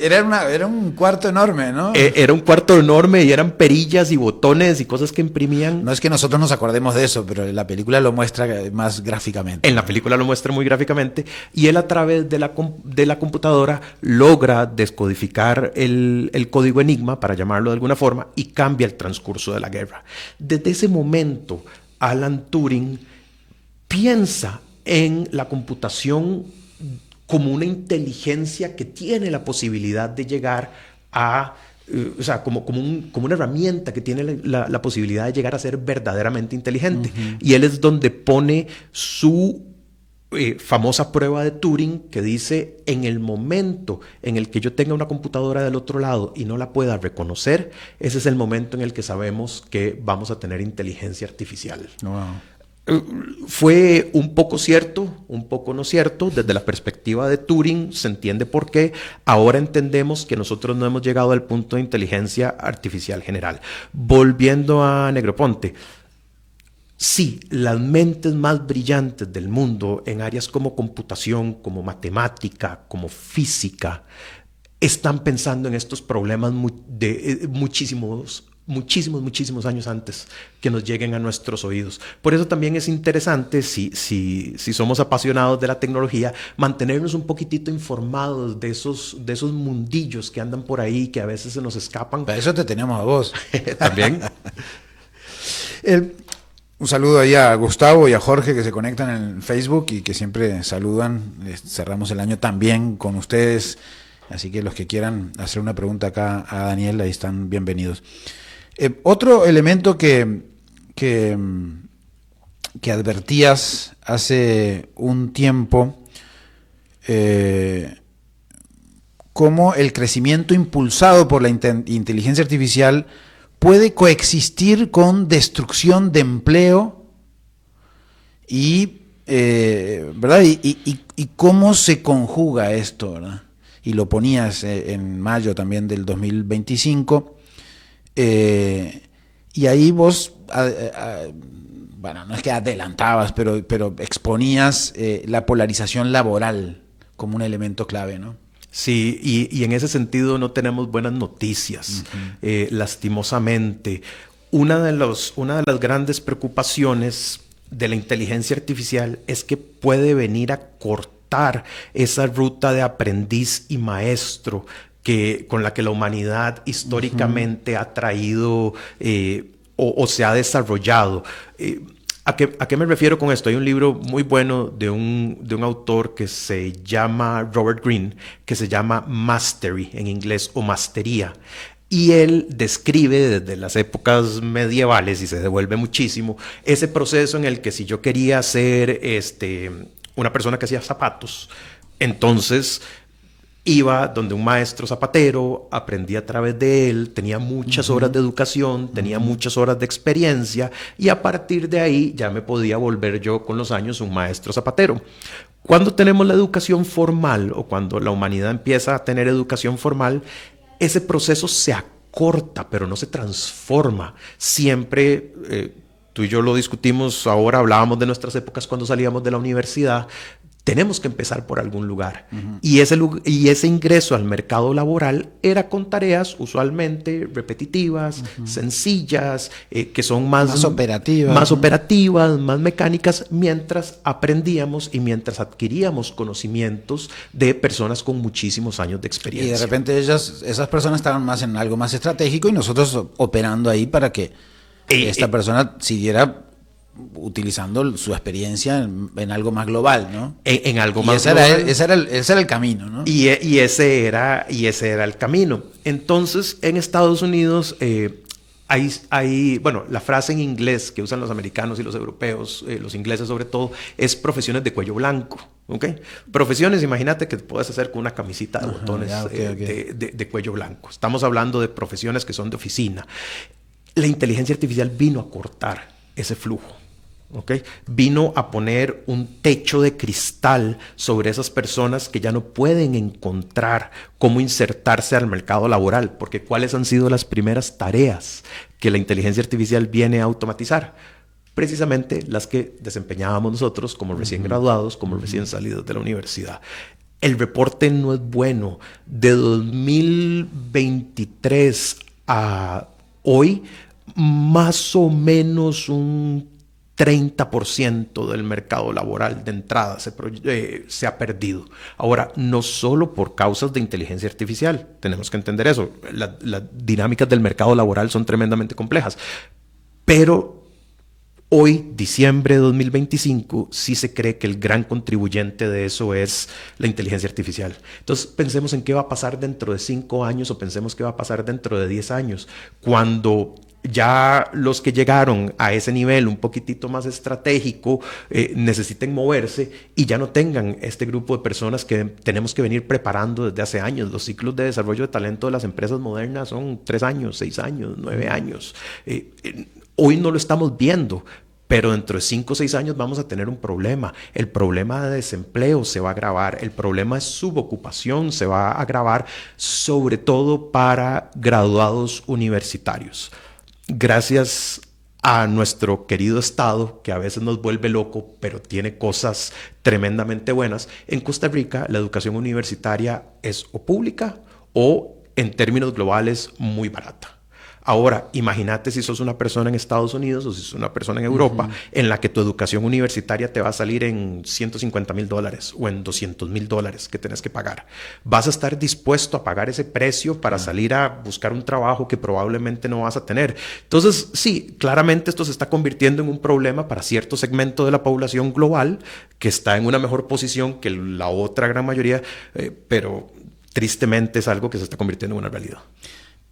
era un cuarto enorme, ¿no? Era un cuarto enorme y eran perillas y botones y cosas que imprimían. No es que nosotros nos acordemos de eso, pero la película lo muestra más gráficamente. En la película lo muestra muy gráficamente y él a través de la computadora logra descodificar el código Enigma, para llamarlo de alguna forma, y cambia el transcurso de la guerra. Desde ese momento, Alan Turing piensa en la computación como una inteligencia que tiene la posibilidad de llegar a, o sea, como una herramienta que tiene la posibilidad de llegar a ser verdaderamente inteligente. Y él es donde pone su famosa prueba de Turing, que dice: en el momento en el que yo tenga una computadora del otro lado y no la pueda reconocer, ese es el momento en el que sabemos que vamos a tener inteligencia artificial. Wow. Fue un poco cierto, un poco no cierto. Desde la perspectiva de Turing se entiende por qué. Ahora entendemos que nosotros no hemos llegado al punto de inteligencia artificial general. Volviendo a Negroponte, sí, las mentes más brillantes del mundo en áreas como computación, como matemática, como física, están pensando en estos problemas de muchísimos años antes que nos lleguen a nuestros oídos. Por eso también es interesante, si somos apasionados de la tecnología, mantenernos un poquitito informados de esos mundillos que andan por ahí, que a veces se nos escapan. Para eso te tenemos a vos. También. Un saludo ahí a Gustavo y a Jorge, que se conectan en Facebook y que siempre saludan. Cerramos el año también con ustedes, así que los que quieran hacer una pregunta acá a Daniel, ahí están bienvenidos. Otro elemento que advertías hace un tiempo, cómo el crecimiento impulsado por la inteligencia artificial puede coexistir con destrucción de empleo y, ¿verdad? Y cómo se conjuga esto, ¿verdad? Y lo ponías en mayo también del 2025. Y ahí vos, bueno, no es que adelantabas, pero exponías la polarización laboral como un elemento clave, ¿no? Sí, y en ese sentido no tenemos buenas noticias, lastimosamente. Una de las grandes preocupaciones de la inteligencia artificial es que puede venir a cortar esa ruta de aprendiz y maestro con la que la humanidad históricamente ha traído o se ha desarrollado. ¿A qué me refiero con esto? Hay un libro muy bueno de un autor que se llama Robert Greene, que se llama Mastery en inglés, o Mastería. Y él describe desde las épocas medievales, y se devuelve muchísimo, ese proceso en el que si yo quería ser una persona que hacía zapatos, entonces iba donde un maestro zapatero, aprendía a través de él, tenía muchas horas de educación, tenía muchas horas de experiencia, y a partir de ahí ya me podía volver yo con los años un maestro zapatero. Cuando tenemos la educación formal, o cuando la humanidad empieza a tener educación formal, ese proceso se corta, pero no se transforma. Siempre, tú y yo lo discutimos ahora, hablábamos de nuestras épocas cuando salíamos de la universidad. Tenemos que empezar por algún lugar. Y ese ingreso al mercado laboral era con tareas usualmente repetitivas, sencillas, que son más operativas, más mecánicas, mientras aprendíamos y mientras adquiríamos conocimientos de personas con muchísimos años de experiencia. Y de repente esas personas estaban más en algo más estratégico y nosotros operando ahí para que esta persona siguiera utilizando su experiencia en algo más global, ¿no? En algo más global. Ese era el camino, ¿no? Y ese era el camino. Entonces, en Estados Unidos hay, bueno, la frase en inglés que usan los americanos y los europeos, los ingleses sobre todo, es profesiones de cuello blanco. ¿Ok? Profesiones, imagínate que puedes hacer con una camisita de botones de cuello blanco. Estamos hablando de profesiones que son de oficina. La inteligencia artificial vino a cortar ese flujo. ¿Okay? Vino a poner un techo de cristal sobre esas personas que ya no pueden encontrar cómo insertarse al mercado laboral, porque ¿cuáles han sido las primeras tareas que la inteligencia artificial viene a automatizar? Precisamente las que desempeñábamos nosotros como recién graduados, como recién salidos de la universidad. El reporte no es bueno. De 2023 a hoy, más o menos un 30% del mercado laboral de entrada se ha perdido. Ahora, no solo por causas de inteligencia artificial, tenemos que entender eso. Las dinámicas del mercado laboral son tremendamente complejas, pero hoy, diciembre de 2025, sí se cree que el gran contribuyente de eso es la inteligencia artificial. Entonces, pensemos en qué va a pasar dentro de 5 años o pensemos qué va a pasar dentro de 10 años, cuando ya los que llegaron a ese nivel un poquitito más estratégico necesiten moverse y ya no tengan este grupo de personas que tenemos que venir preparando desde hace años. Los ciclos de desarrollo de talento de las empresas modernas son 3 años, 6 años, 9 años. Hoy no lo estamos viendo, pero dentro de 5 o 6 años vamos a tener un problema. El problema de desempleo se va a agravar, el problema de subocupación se va a agravar, sobre todo para graduados universitarios. Gracias a nuestro querido Estado, que a veces nos vuelve loco, pero tiene cosas tremendamente buenas, en Costa Rica la educación universitaria es o pública o, en términos globales, muy barata. Ahora, imagínate si sos una persona en Estados Unidos o si sos una persona en Europa, en la que tu educación universitaria te va a salir en $150,000 o en $200,000 que tenés que pagar. ¿Vas a estar dispuesto a pagar ese precio para salir a buscar un trabajo que probablemente no vas a tener? Entonces, sí, claramente esto se está convirtiendo en un problema para cierto segmento de la población global que está en una mejor posición que la otra gran mayoría, pero tristemente es algo que se está convirtiendo en una realidad.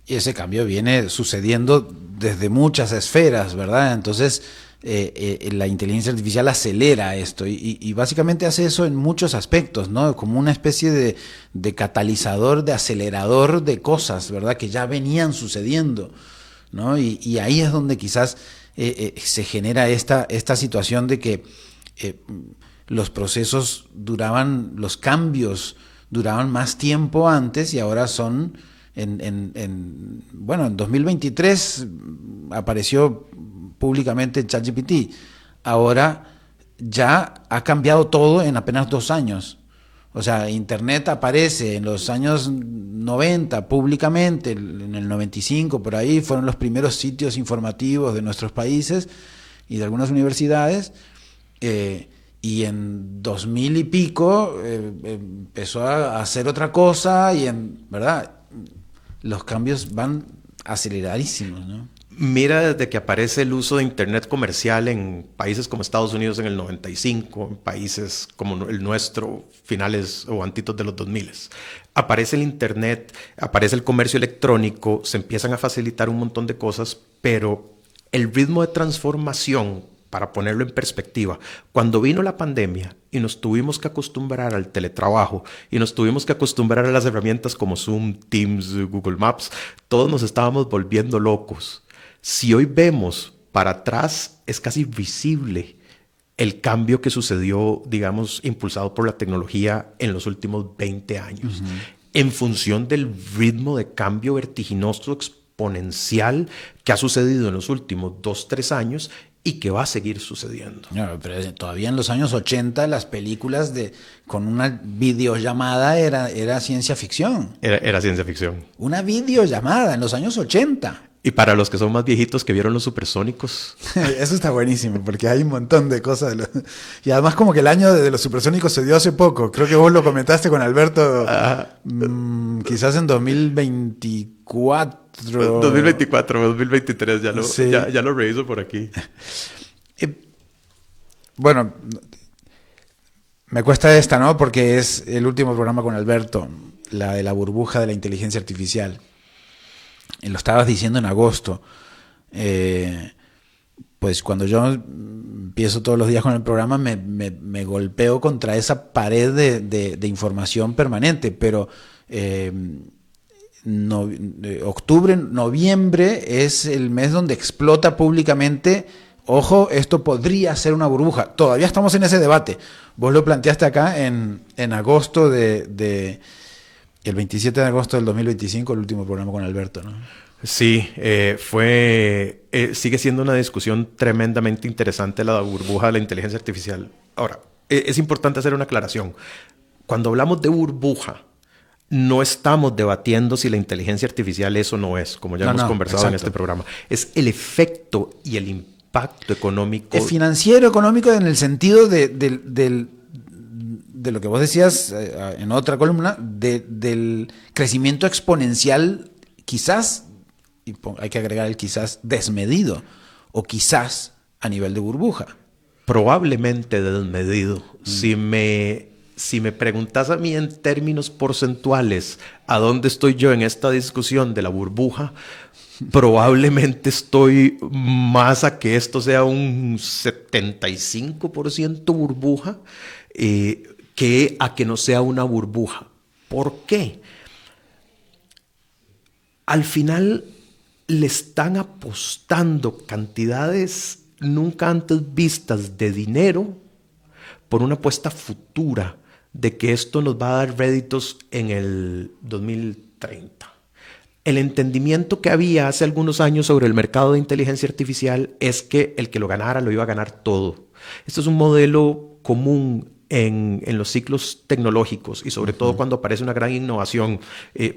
Y ese cambio viene sucediendo desde muchas esferas, ¿verdad? Entonces, la inteligencia artificial acelera esto y básicamente hace eso en muchos aspectos, ¿no? Como una especie de catalizador, de acelerador de cosas, ¿verdad? Que ya venían sucediendo, ¿no? Y ahí es donde quizás se genera esta situación de que los procesos los cambios duraban más tiempo antes y ahora son... Bueno, en 2023 apareció públicamente ChatGPT. Ahora ya ha cambiado todo en apenas 2 años. O sea, Internet aparece en los años 90 públicamente, en el 95 por ahí, fueron los primeros sitios informativos de nuestros países y de algunas universidades. Y en 2000 y pico empezó a hacer otra cosa ¿verdad? Los cambios van aceleradísimos, ¿no? Mira, desde que aparece el uso de Internet comercial en países como Estados Unidos en el 95, en países como el nuestro, finales o antitos de los 2000, aparece el Internet, aparece el comercio electrónico, se empiezan a facilitar un montón de cosas, pero el ritmo de transformación, para ponerlo en perspectiva, cuando vino la pandemia y nos tuvimos que acostumbrar al teletrabajo y nos tuvimos que acostumbrar a las herramientas como Zoom, Teams, Google Maps, todos nos estábamos volviendo locos. Si hoy vemos para atrás, es casi visible el cambio que sucedió, digamos, impulsado por la tecnología en los últimos 20 años. En función del ritmo de cambio vertiginoso exponencial que ha sucedido en los últimos 2-3 años y que va a seguir sucediendo. No, pero todavía en los años 80 las películas con una videollamada era ciencia ficción. Era ciencia ficción. Una videollamada en los años 80. Y para los que son más viejitos que vieron Los Supersónicos. Eso está buenísimo, porque hay un montón de cosas. Y además como que el año de los Supersónicos se dio hace poco. Creo que vos lo comentaste con Alberto, quizás en 2024. 2024, 2023, Sí. ya lo reviso por aquí. Bueno, me cuesta esta, ¿no? Porque es el último programa con Alberto, la de la burbuja de la inteligencia artificial. Y lo estabas diciendo en agosto. Pues cuando yo empiezo todos los días con el programa me golpeo contra esa pared de información permanente, pero octubre, noviembre es el mes donde explota públicamente. Ojo, esto podría ser una burbuja. Todavía estamos en ese debate. Vos lo planteaste acá en agosto el 27 de agosto del 2025, el último programa con Alberto, ¿no? Sí, sigue siendo una discusión tremendamente interesante la burbuja de la inteligencia artificial. Ahora, es importante hacer una aclaración. Cuando hablamos de burbuja, no estamos debatiendo si la inteligencia artificial es o no es, como ya hemos conversado en este programa. Es el efecto y el impacto económico. Es financiero, económico, en el sentido de lo que vos decías en otra columna, del crecimiento exponencial, quizás, y hay que agregar el quizás, desmedido, o quizás a nivel de burbuja. Probablemente desmedido. Si me preguntas a mí en términos porcentuales a dónde estoy yo en esta discusión de la burbuja, probablemente estoy más a que esto sea un 75% burbuja que a que no sea una burbuja. ¿Por qué? Al final le están apostando cantidades nunca antes vistas de dinero por una apuesta futura de que esto nos va a dar réditos en el 2030. El entendimiento que había hace algunos años sobre el mercado de inteligencia artificial es que el que lo ganara lo iba a ganar todo. Esto es un modelo común en los ciclos tecnológicos y sobre todo cuando aparece una gran innovación.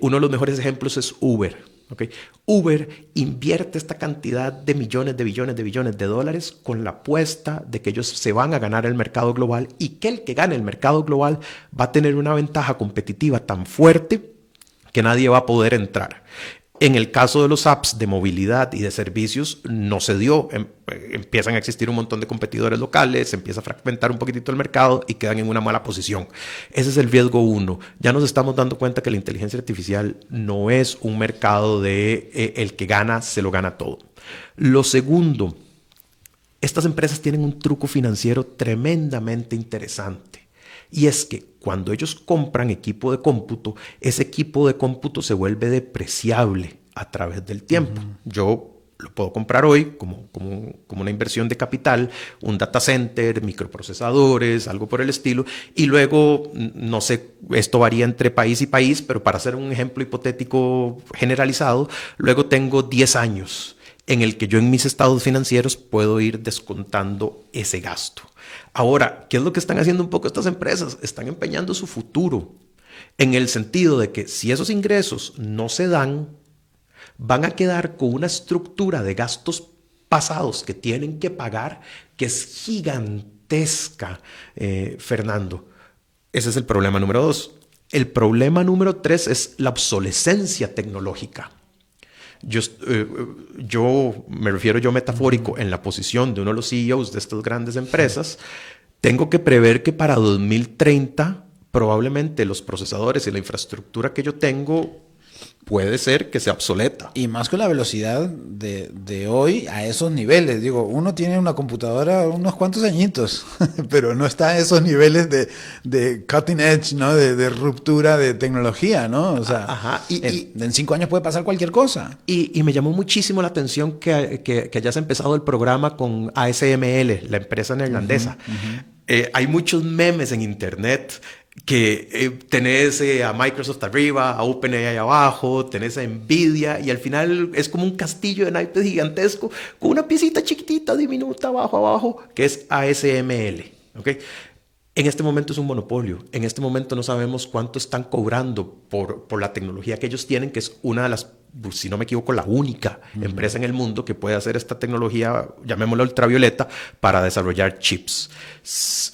Uno de los mejores ejemplos es Uber. ¿Okay? Uber invierte esta cantidad de millones, de billones, de billones de dólares con la apuesta de que ellos se van a ganar el mercado global y que el que gane el mercado global va a tener una ventaja competitiva tan fuerte que nadie va a poder entrar. En el caso de los apps de movilidad y de servicios no se dio. Empiezan a existir un montón de competidores locales, se empieza a fragmentar un poquitito el mercado y quedan en una mala posición. Ese es el riesgo uno. Ya nos estamos dando cuenta que la inteligencia artificial no es un mercado de el que gana, se lo gana todo. Lo segundo, estas empresas tienen un truco financiero tremendamente interesante. Y es que cuando ellos compran equipo de cómputo, ese equipo de cómputo se vuelve depreciable a través del tiempo. Yo lo puedo comprar hoy como una inversión de capital, un data center, microprocesadores, algo por el estilo, y luego, no sé, esto varía entre país y país, pero para hacer un ejemplo hipotético generalizado, luego tengo 10 años en el que yo en mis estados financieros puedo ir descontando ese gasto. Ahora, ¿qué es lo que están haciendo un poco estas empresas? Están empeñando su futuro en el sentido de que si esos ingresos no se dan, van a quedar con una estructura de gastos pasados que tienen que pagar que es gigantesca, Fernando. Ese es el problema número 2. El problema número 3 es la obsolescencia tecnológica. Yo me refiero metafórico en la posición de uno de los CEOs de estas grandes empresas. Tengo que prever que para 2030 probablemente los procesadores y la infraestructura que yo tengo puede ser que sea obsoleta. Y más con la velocidad de hoy a esos niveles. Digo, uno tiene una computadora unos cuantos añitos, pero no está a esos niveles de cutting edge, ¿no? De ruptura de tecnología, ¿no? O sea, en 5 años puede pasar cualquier cosa. Y me llamó muchísimo la atención que hayas empezado el programa con ASML, la empresa neerlandesa. Hay muchos memes en internet tenés a Microsoft arriba, a OpenAI abajo, tenés a Nvidia, y al final es como un castillo de naipes gigantesco con una piecita chiquitita, diminuta, abajo, que es ASML. ¿Okay? En este momento es un monopolio. En este momento no sabemos cuánto están cobrando por la tecnología que ellos tienen, que es una de las, si no me equivoco, la única empresa en el mundo que puede hacer esta tecnología, llamémosla ultravioleta, para desarrollar chips.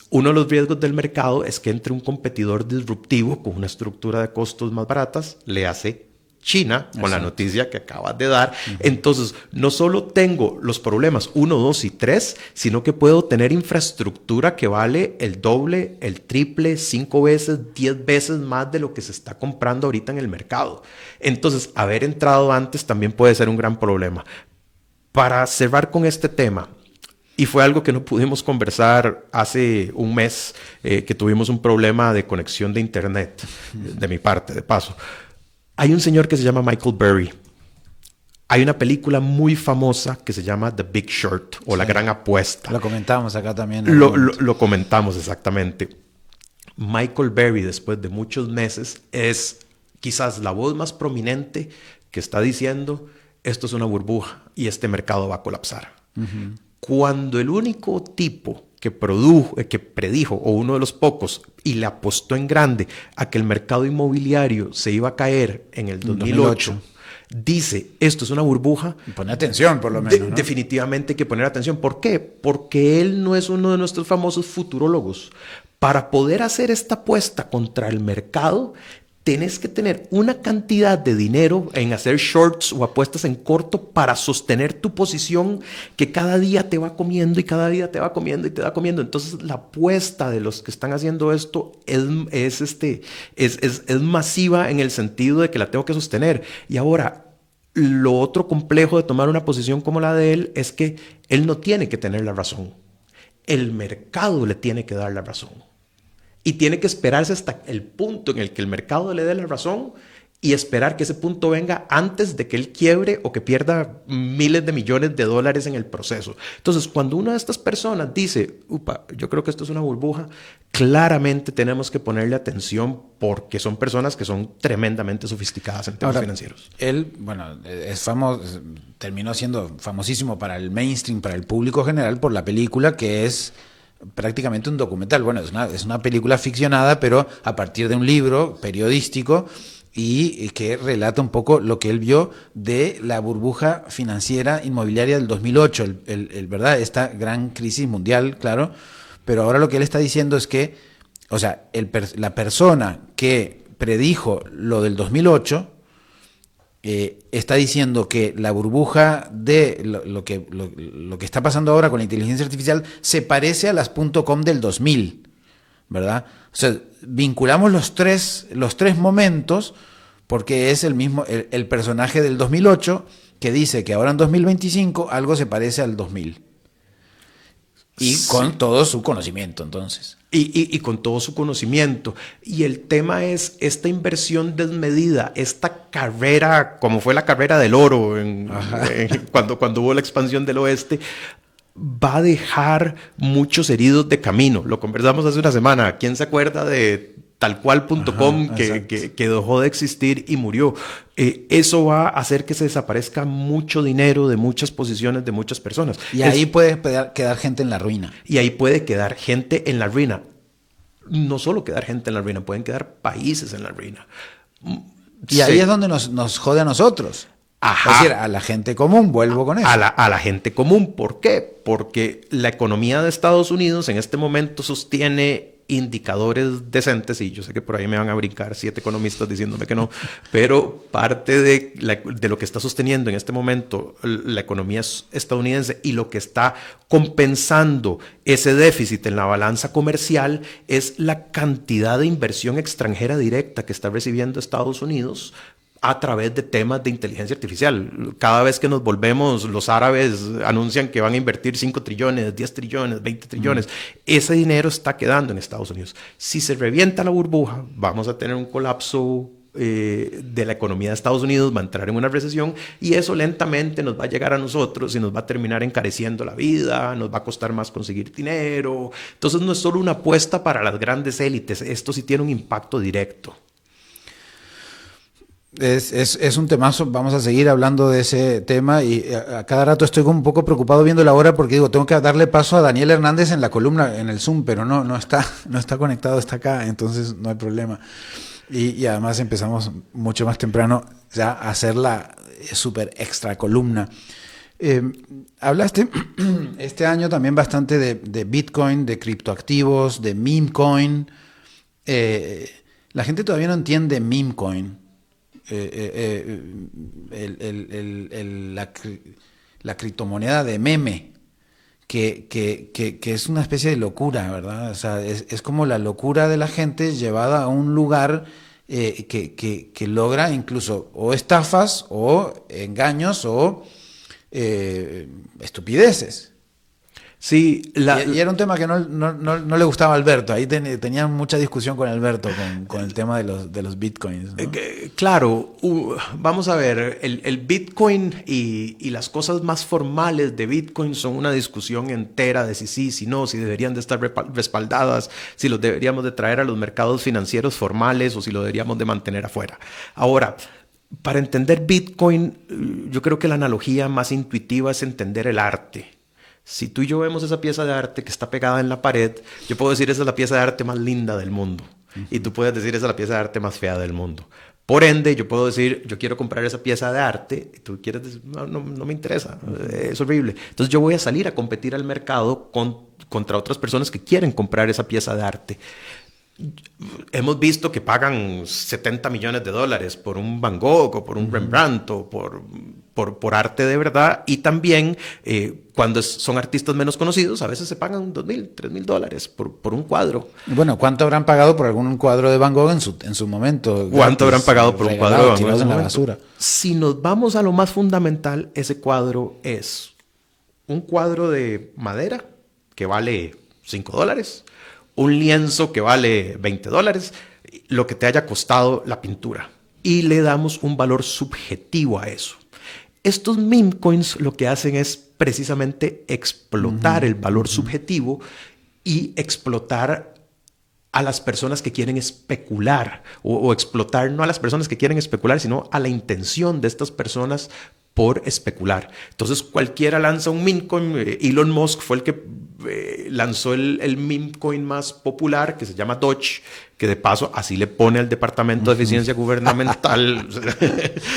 Uno de los riesgos del mercado es que entre un competidor disruptivo con una estructura de costos más baratas, le hace China, con la noticia que acabas de dar. Entonces, no solo tengo los problemas 1, 2 y 3, sino que puedo tener infraestructura que vale el doble, el triple, 5 veces, 10 veces más de lo que se está comprando ahorita en el mercado. Entonces, haber entrado antes también puede ser un gran problema. Para cerrar con este tema, y fue algo que no pudimos conversar hace un mes, que tuvimos un problema de conexión de internet, de mi parte, de paso. Hay un señor que se llama Michael Burry. Hay una película muy famosa que se llama The Big Short o La Gran Apuesta. Lo comentamos acá también. Lo comentamos exactamente. Michael Burry, después de muchos meses, es quizás la voz más prominente que está diciendo esto es una burbuja y este mercado va a colapsar. Cuando el único tipo que predijo, o uno de los pocos, y le apostó en grande a que el mercado inmobiliario se iba a caer en el 2008, dice, esto es una burbuja. Y pone atención, por lo menos, ¿no? Definitivamente hay que poner atención. ¿Por qué? Porque él no es uno de nuestros famosos futurólogos. Para poder hacer esta apuesta contra el mercado, tenés que tener una cantidad de dinero en hacer shorts o apuestas en corto para sostener tu posición que cada día te va comiendo y cada día te va comiendo y te va comiendo. Entonces la apuesta de los que están haciendo esto es masiva en el sentido de que la tengo que sostener. Y ahora, lo otro complejo de tomar una posición como la de él es que él no tiene que tener la razón. El mercado le tiene que dar la razón. Y tiene que esperarse hasta el punto en el que el mercado le dé la razón y esperar que ese punto venga antes de que él quiebre o que pierda miles de millones de dólares en el proceso. Entonces, cuando una de estas personas dice, yo creo que esto es una burbuja, claramente tenemos que ponerle atención porque son personas que son tremendamente sofisticadas en temas financieros. Él, bueno, es famoso, terminó siendo famosísimo para el mainstream, para el público general, por la película que es prácticamente un documental. Bueno, es una película ficcionada, pero a partir de un libro periodístico y que relata un poco lo que él vio de la burbuja financiera inmobiliaria del 2008, ¿verdad? Esta gran crisis mundial, claro. Pero ahora lo que él está diciendo es que, o sea, la persona que predijo lo del 2008 está diciendo que la burbuja de lo que está pasando ahora con la inteligencia artificial se parece a las .com del 2000, ¿verdad? O sea, vinculamos los tres momentos porque es el mismo, el personaje del 2008 que dice que ahora en 2025 algo se parece al 2000. Y sí, con todo su conocimiento, entonces. Y con todo su conocimiento. Y el tema es esta inversión desmedida, esta carrera, como fue la carrera del oro cuando hubo la expansión del oeste, va a dejar muchos heridos de camino. Lo conversamos hace una semana. ¿Quién se acuerda de talcual.com que dejó de existir y murió? Eso va a hacer que se desaparezca mucho dinero de muchas posiciones de muchas personas. Y ahí puede quedar gente en la ruina. Y ahí puede quedar gente en la ruina. No solo quedar gente en la ruina, pueden quedar países en la ruina. Y ahí es donde nos jode a nosotros. Ajá. Es decir, a la gente común, vuelvo con eso. A la gente común. ¿Por qué? Porque la economía de Estados Unidos en este momento sostiene indicadores decentes, y yo sé que por ahí me van a brincar 7 economistas diciéndome que no, pero parte de lo que está sosteniendo en este momento la economía estadounidense y lo que está compensando ese déficit en la balanza comercial es la cantidad de inversión extranjera directa que está recibiendo Estados Unidos a través de temas de inteligencia artificial. Cada vez que nos volvemos, los árabes anuncian que van a invertir 5 trillones, 10 trillones, 20 trillones. Ese dinero está quedando en Estados Unidos. Si se revienta la burbuja, vamos a tener un colapso de la economía de Estados Unidos va a entrar en una recesión y eso lentamente nos va a llegar a nosotros y nos va a terminar encareciendo la vida, nos va a costar más conseguir dinero. Entonces no es solo una apuesta para las grandes élites, esto sí tiene un impacto directo. Es un temazo, vamos a seguir hablando de ese tema y a cada rato estoy un poco preocupado viendo la hora porque digo, tengo que darle paso a Daniel Hernández en la columna, en el Zoom, pero no está conectado, está acá, entonces no hay problema. Y además empezamos mucho más temprano ya a hacer la super extra columna. Hablaste este año también bastante de Bitcoin, de criptoactivos, de meme coin. La gente todavía no entiende meme coin. La criptomoneda de meme, que es una especie de locura, ¿verdad? O sea, es como la locura de la gente llevada a un lugar que logra incluso o estafas o engaños o estupideces. Sí, y era un tema que no le gustaba a Alberto. Ahí tenían mucha discusión con Alberto con el tema de los bitcoins, ¿no? Claro, vamos a ver, el Bitcoin y las cosas más formales de Bitcoin son una discusión entera de si sí, si no, si deberían de estar respaldadas, si los deberíamos de traer a los mercados financieros formales o si lo deberíamos de mantener afuera. Ahora, para entender Bitcoin, yo creo que la analogía más intuitiva es entender el arte. Si tú y yo vemos esa pieza de arte que está pegada en la pared, yo puedo decir esa es la pieza de arte más linda del mundo. Y tú puedes decir esa es la pieza de arte más fea del mundo. Por ende, yo puedo decir, yo quiero comprar esa pieza de arte. Y tú quieres decir, no me interesa, es horrible. Entonces yo voy a salir a competir al mercado contra otras personas que quieren comprar esa pieza de arte. Hemos visto que pagan $70 millones por un Van Gogh o por un Rembrandt o por arte de verdad, y también cuando son artistas menos conocidos a veces se pagan $2,000, $3,000 por un cuadro. Bueno, ¿cuánto habrán pagado por algún cuadro de Van Gogh en su momento? ¿Cuánto habrán pagado por un cuadro de Van Gogh en la basura? Si nos vamos a lo más fundamental, ese cuadro es un cuadro de madera que vale $5, un lienzo que vale $20, lo que te haya costado la pintura. Y le damos un valor subjetivo a eso. Estos meme coins lo que hacen es precisamente explotar el valor subjetivo y explotar a las personas que quieren especular o explotar no a las personas que quieren especular, sino a la intención de estas personas por especular. Entonces cualquiera lanza un meme coin. Elon Musk fue el que lanzó el meme coin más popular, que se llama Doge, que de paso así le pone al Departamento de Eficiencia Gubernamental.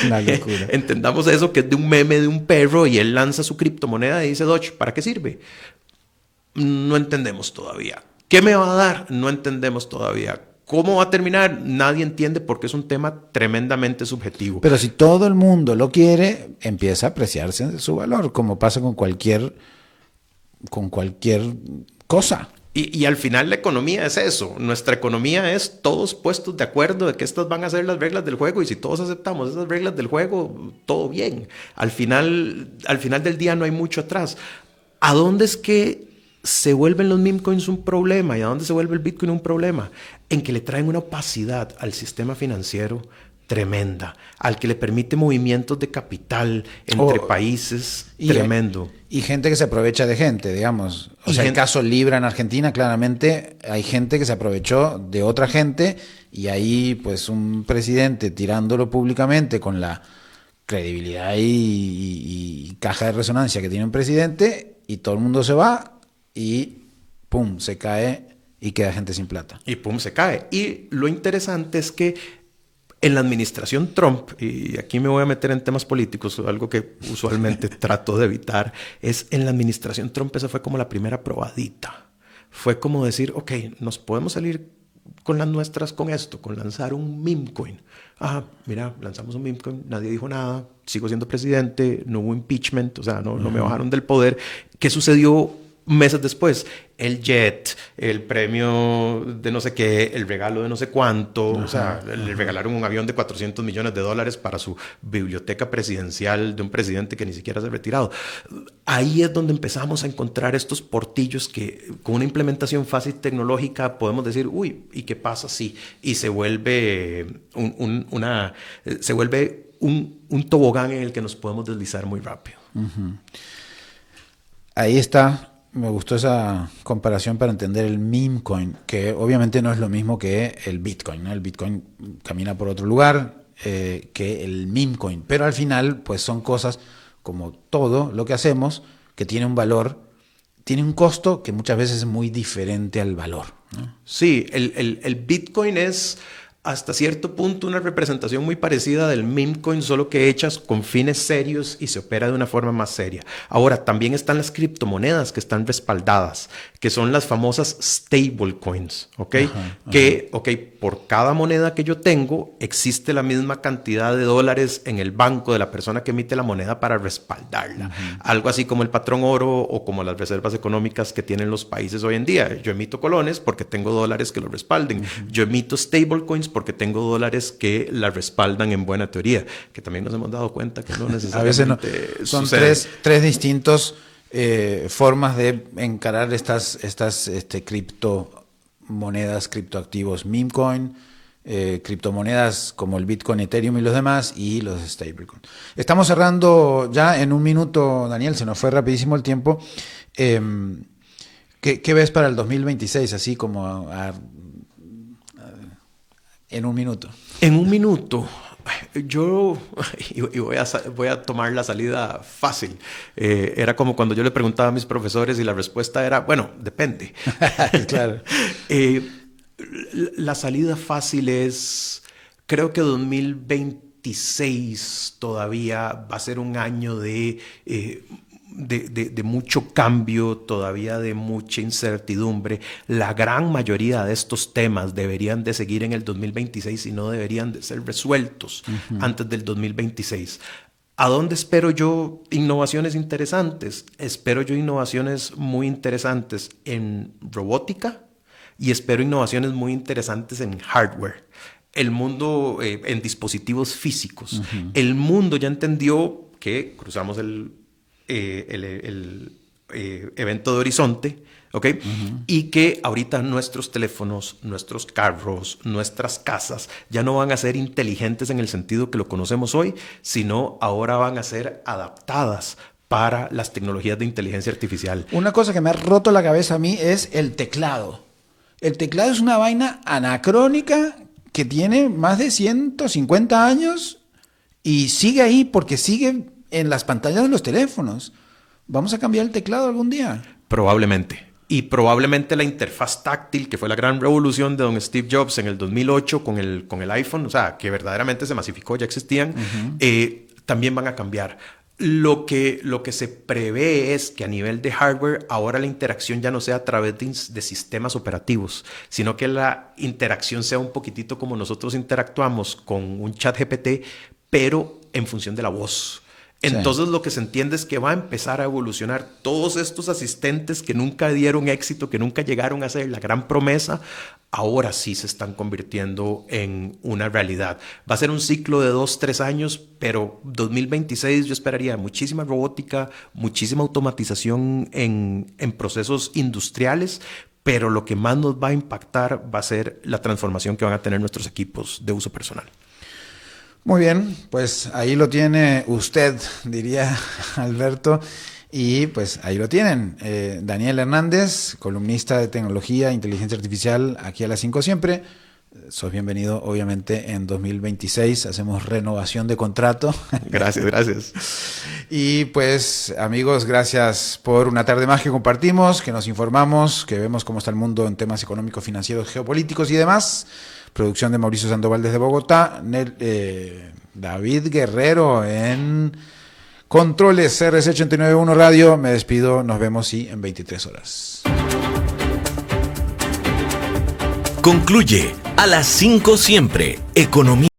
Una locura. Entendamos eso, que es de un meme de un perro y él lanza su criptomoneda y dice Doge, ¿para qué sirve? No entendemos todavía. ¿Qué me va a dar? No entendemos todavía. ¿Cómo va a terminar? Nadie entiende porque es un tema tremendamente subjetivo. Pero si todo el mundo lo quiere, empieza a apreciarse su valor, como pasa con cualquier cosa. Y al final la economía es eso. Nuestra economía es todos puestos de acuerdo de que estas van a ser las reglas del juego, y si todos aceptamos esas reglas del juego, todo bien. Al final del día no hay mucho atrás. ¿A dónde es que se vuelven los meme coins un problema y a dónde se vuelve el Bitcoin un problema? En que le traen una opacidad al sistema financiero tremenda, al que le permite movimientos de capital entre países tremendo. Y gente que se aprovecha de gente, digamos. O sea, el caso Libra en Argentina, claramente hay gente que se aprovechó de otra gente, y ahí pues un presidente tirándolo públicamente con la credibilidad y caja de resonancia que tiene un presidente, y todo el mundo se va y pum, se cae y queda gente sin plata. Y pum, se cae. Y lo interesante es que en la administración Trump, y aquí me voy a meter en temas políticos, algo que usualmente trato de evitar, es en la administración Trump esa fue como la primera probadita. Fue como decir, ok, nos podemos salir con las nuestras con esto, con lanzar un meme coin. Mira, lanzamos un meme coin, nadie dijo nada, sigo siendo presidente, no hubo impeachment, o sea, no me bajaron del poder. ¿Qué sucedió meses después, el jet, el premio de no sé qué, el regalo de no sé cuánto. O sea, le regalaron un avión de $400 millones para su biblioteca presidencial de un presidente que ni siquiera se ha retirado. Ahí es donde empezamos a encontrar estos portillos que con una implementación fácil tecnológica podemos decir, uy, ¿y qué pasa si? Y se vuelve un tobogán en el que nos podemos deslizar muy rápido. Ahí está. Me gustó esa comparación para entender el meme coin, que obviamente no es lo mismo que el Bitcoin, ¿no? El Bitcoin camina por otro lugar que el meme coin, pero al final pues son cosas como todo lo que hacemos que tiene un valor, tiene un costo que muchas veces es muy diferente al valor, ¿no? Sí, el Bitcoin es hasta cierto punto una representación muy parecida del meme coin, solo que hechas con fines serios y se opera de una forma más seria. Ahora, también están las criptomonedas que están respaldadas, que son las famosas stablecoins, ¿ok? Por cada moneda que yo tengo, existe la misma cantidad de dólares en el banco de la persona que emite la moneda para respaldarla. Algo así como el patrón oro o como las reservas económicas que tienen los países hoy en día. Yo emito colones porque tengo dólares que lo respalden. Yo emito stablecoins porque tengo dólares que la respaldan en buena teoría, que también nos hemos dado cuenta que no necesariamente a veces no. Son tres distintos formas de encarar estas criptomonedas, criptoactivos, meme coin, criptomonedas como el Bitcoin, Ethereum y los demás, y los stablecoins. Estamos cerrando ya en un minuto, Daniel, se nos fue rapidísimo el tiempo. ¿Qué ves para el 2026, así como en un minuto? En un minuto, yo voy a tomar la salida fácil. Era como cuando yo le preguntaba a mis profesores y la respuesta era, bueno, depende. Claro. La salida fácil es, creo que 2026 todavía va a ser un año de mucho cambio, todavía de mucha incertidumbre. La gran mayoría de estos temas deberían de seguir en el 2026 y no deberían de ser resueltos antes del 2026. ¿A dónde espero yo innovaciones interesantes? Espero yo innovaciones muy interesantes en robótica y espero innovaciones muy interesantes en hardware. El mundo, en dispositivos físicos. El mundo ya entendió que cruzamos el evento de horizonte, ¿ok? Y que ahorita nuestros teléfonos, nuestros carros, nuestras casas ya no van a ser inteligentes en el sentido que lo conocemos hoy, sino ahora van a ser adaptadas para las tecnologías de inteligencia artificial. Una cosa que me ha roto la cabeza a mí es el teclado. El teclado es una vaina anacrónica que tiene más de 150 años y sigue ahí porque sigue en las pantallas de los teléfonos. ¿Vamos a cambiar el teclado algún día? Probablemente. Y probablemente la interfaz táctil, que fue la gran revolución de don Steve Jobs en el 2008 con el iPhone, o sea, que verdaderamente se masificó, ya existían, también van a cambiar. Lo que se prevé es que a nivel de hardware ahora la interacción ya no sea a través de sistemas operativos, sino que la interacción sea un poquitito como nosotros interactuamos con un chat GPT, pero en función de la voz. Entonces lo que se entiende es que va a empezar a evolucionar todos estos asistentes que nunca dieron éxito, que nunca llegaron a ser la gran promesa, ahora sí se están convirtiendo en una realidad. Va a ser un ciclo de 2-3 años, pero 2026 yo esperaría muchísima robótica, muchísima automatización en procesos industriales, pero lo que más nos va a impactar va a ser la transformación que van a tener nuestros equipos de uso personal. Muy bien, pues ahí lo tiene usted, diría Alberto, y pues ahí lo tienen. Daniel Hernández, columnista de tecnología e inteligencia artificial aquí a las 5 siempre. Sos bienvenido, obviamente, en 2026. Hacemos renovación de contrato. Gracias. Y pues, amigos, gracias por una tarde más que compartimos, que nos informamos, que vemos cómo está el mundo en temas económicos, financieros, geopolíticos y demás. Producción de Mauricio Sandoval desde Bogotá. David Guerrero en Controles, CRC 891 Radio. Me despido, nos vemos en 23 horas. Concluye a las 5 siempre, Economía.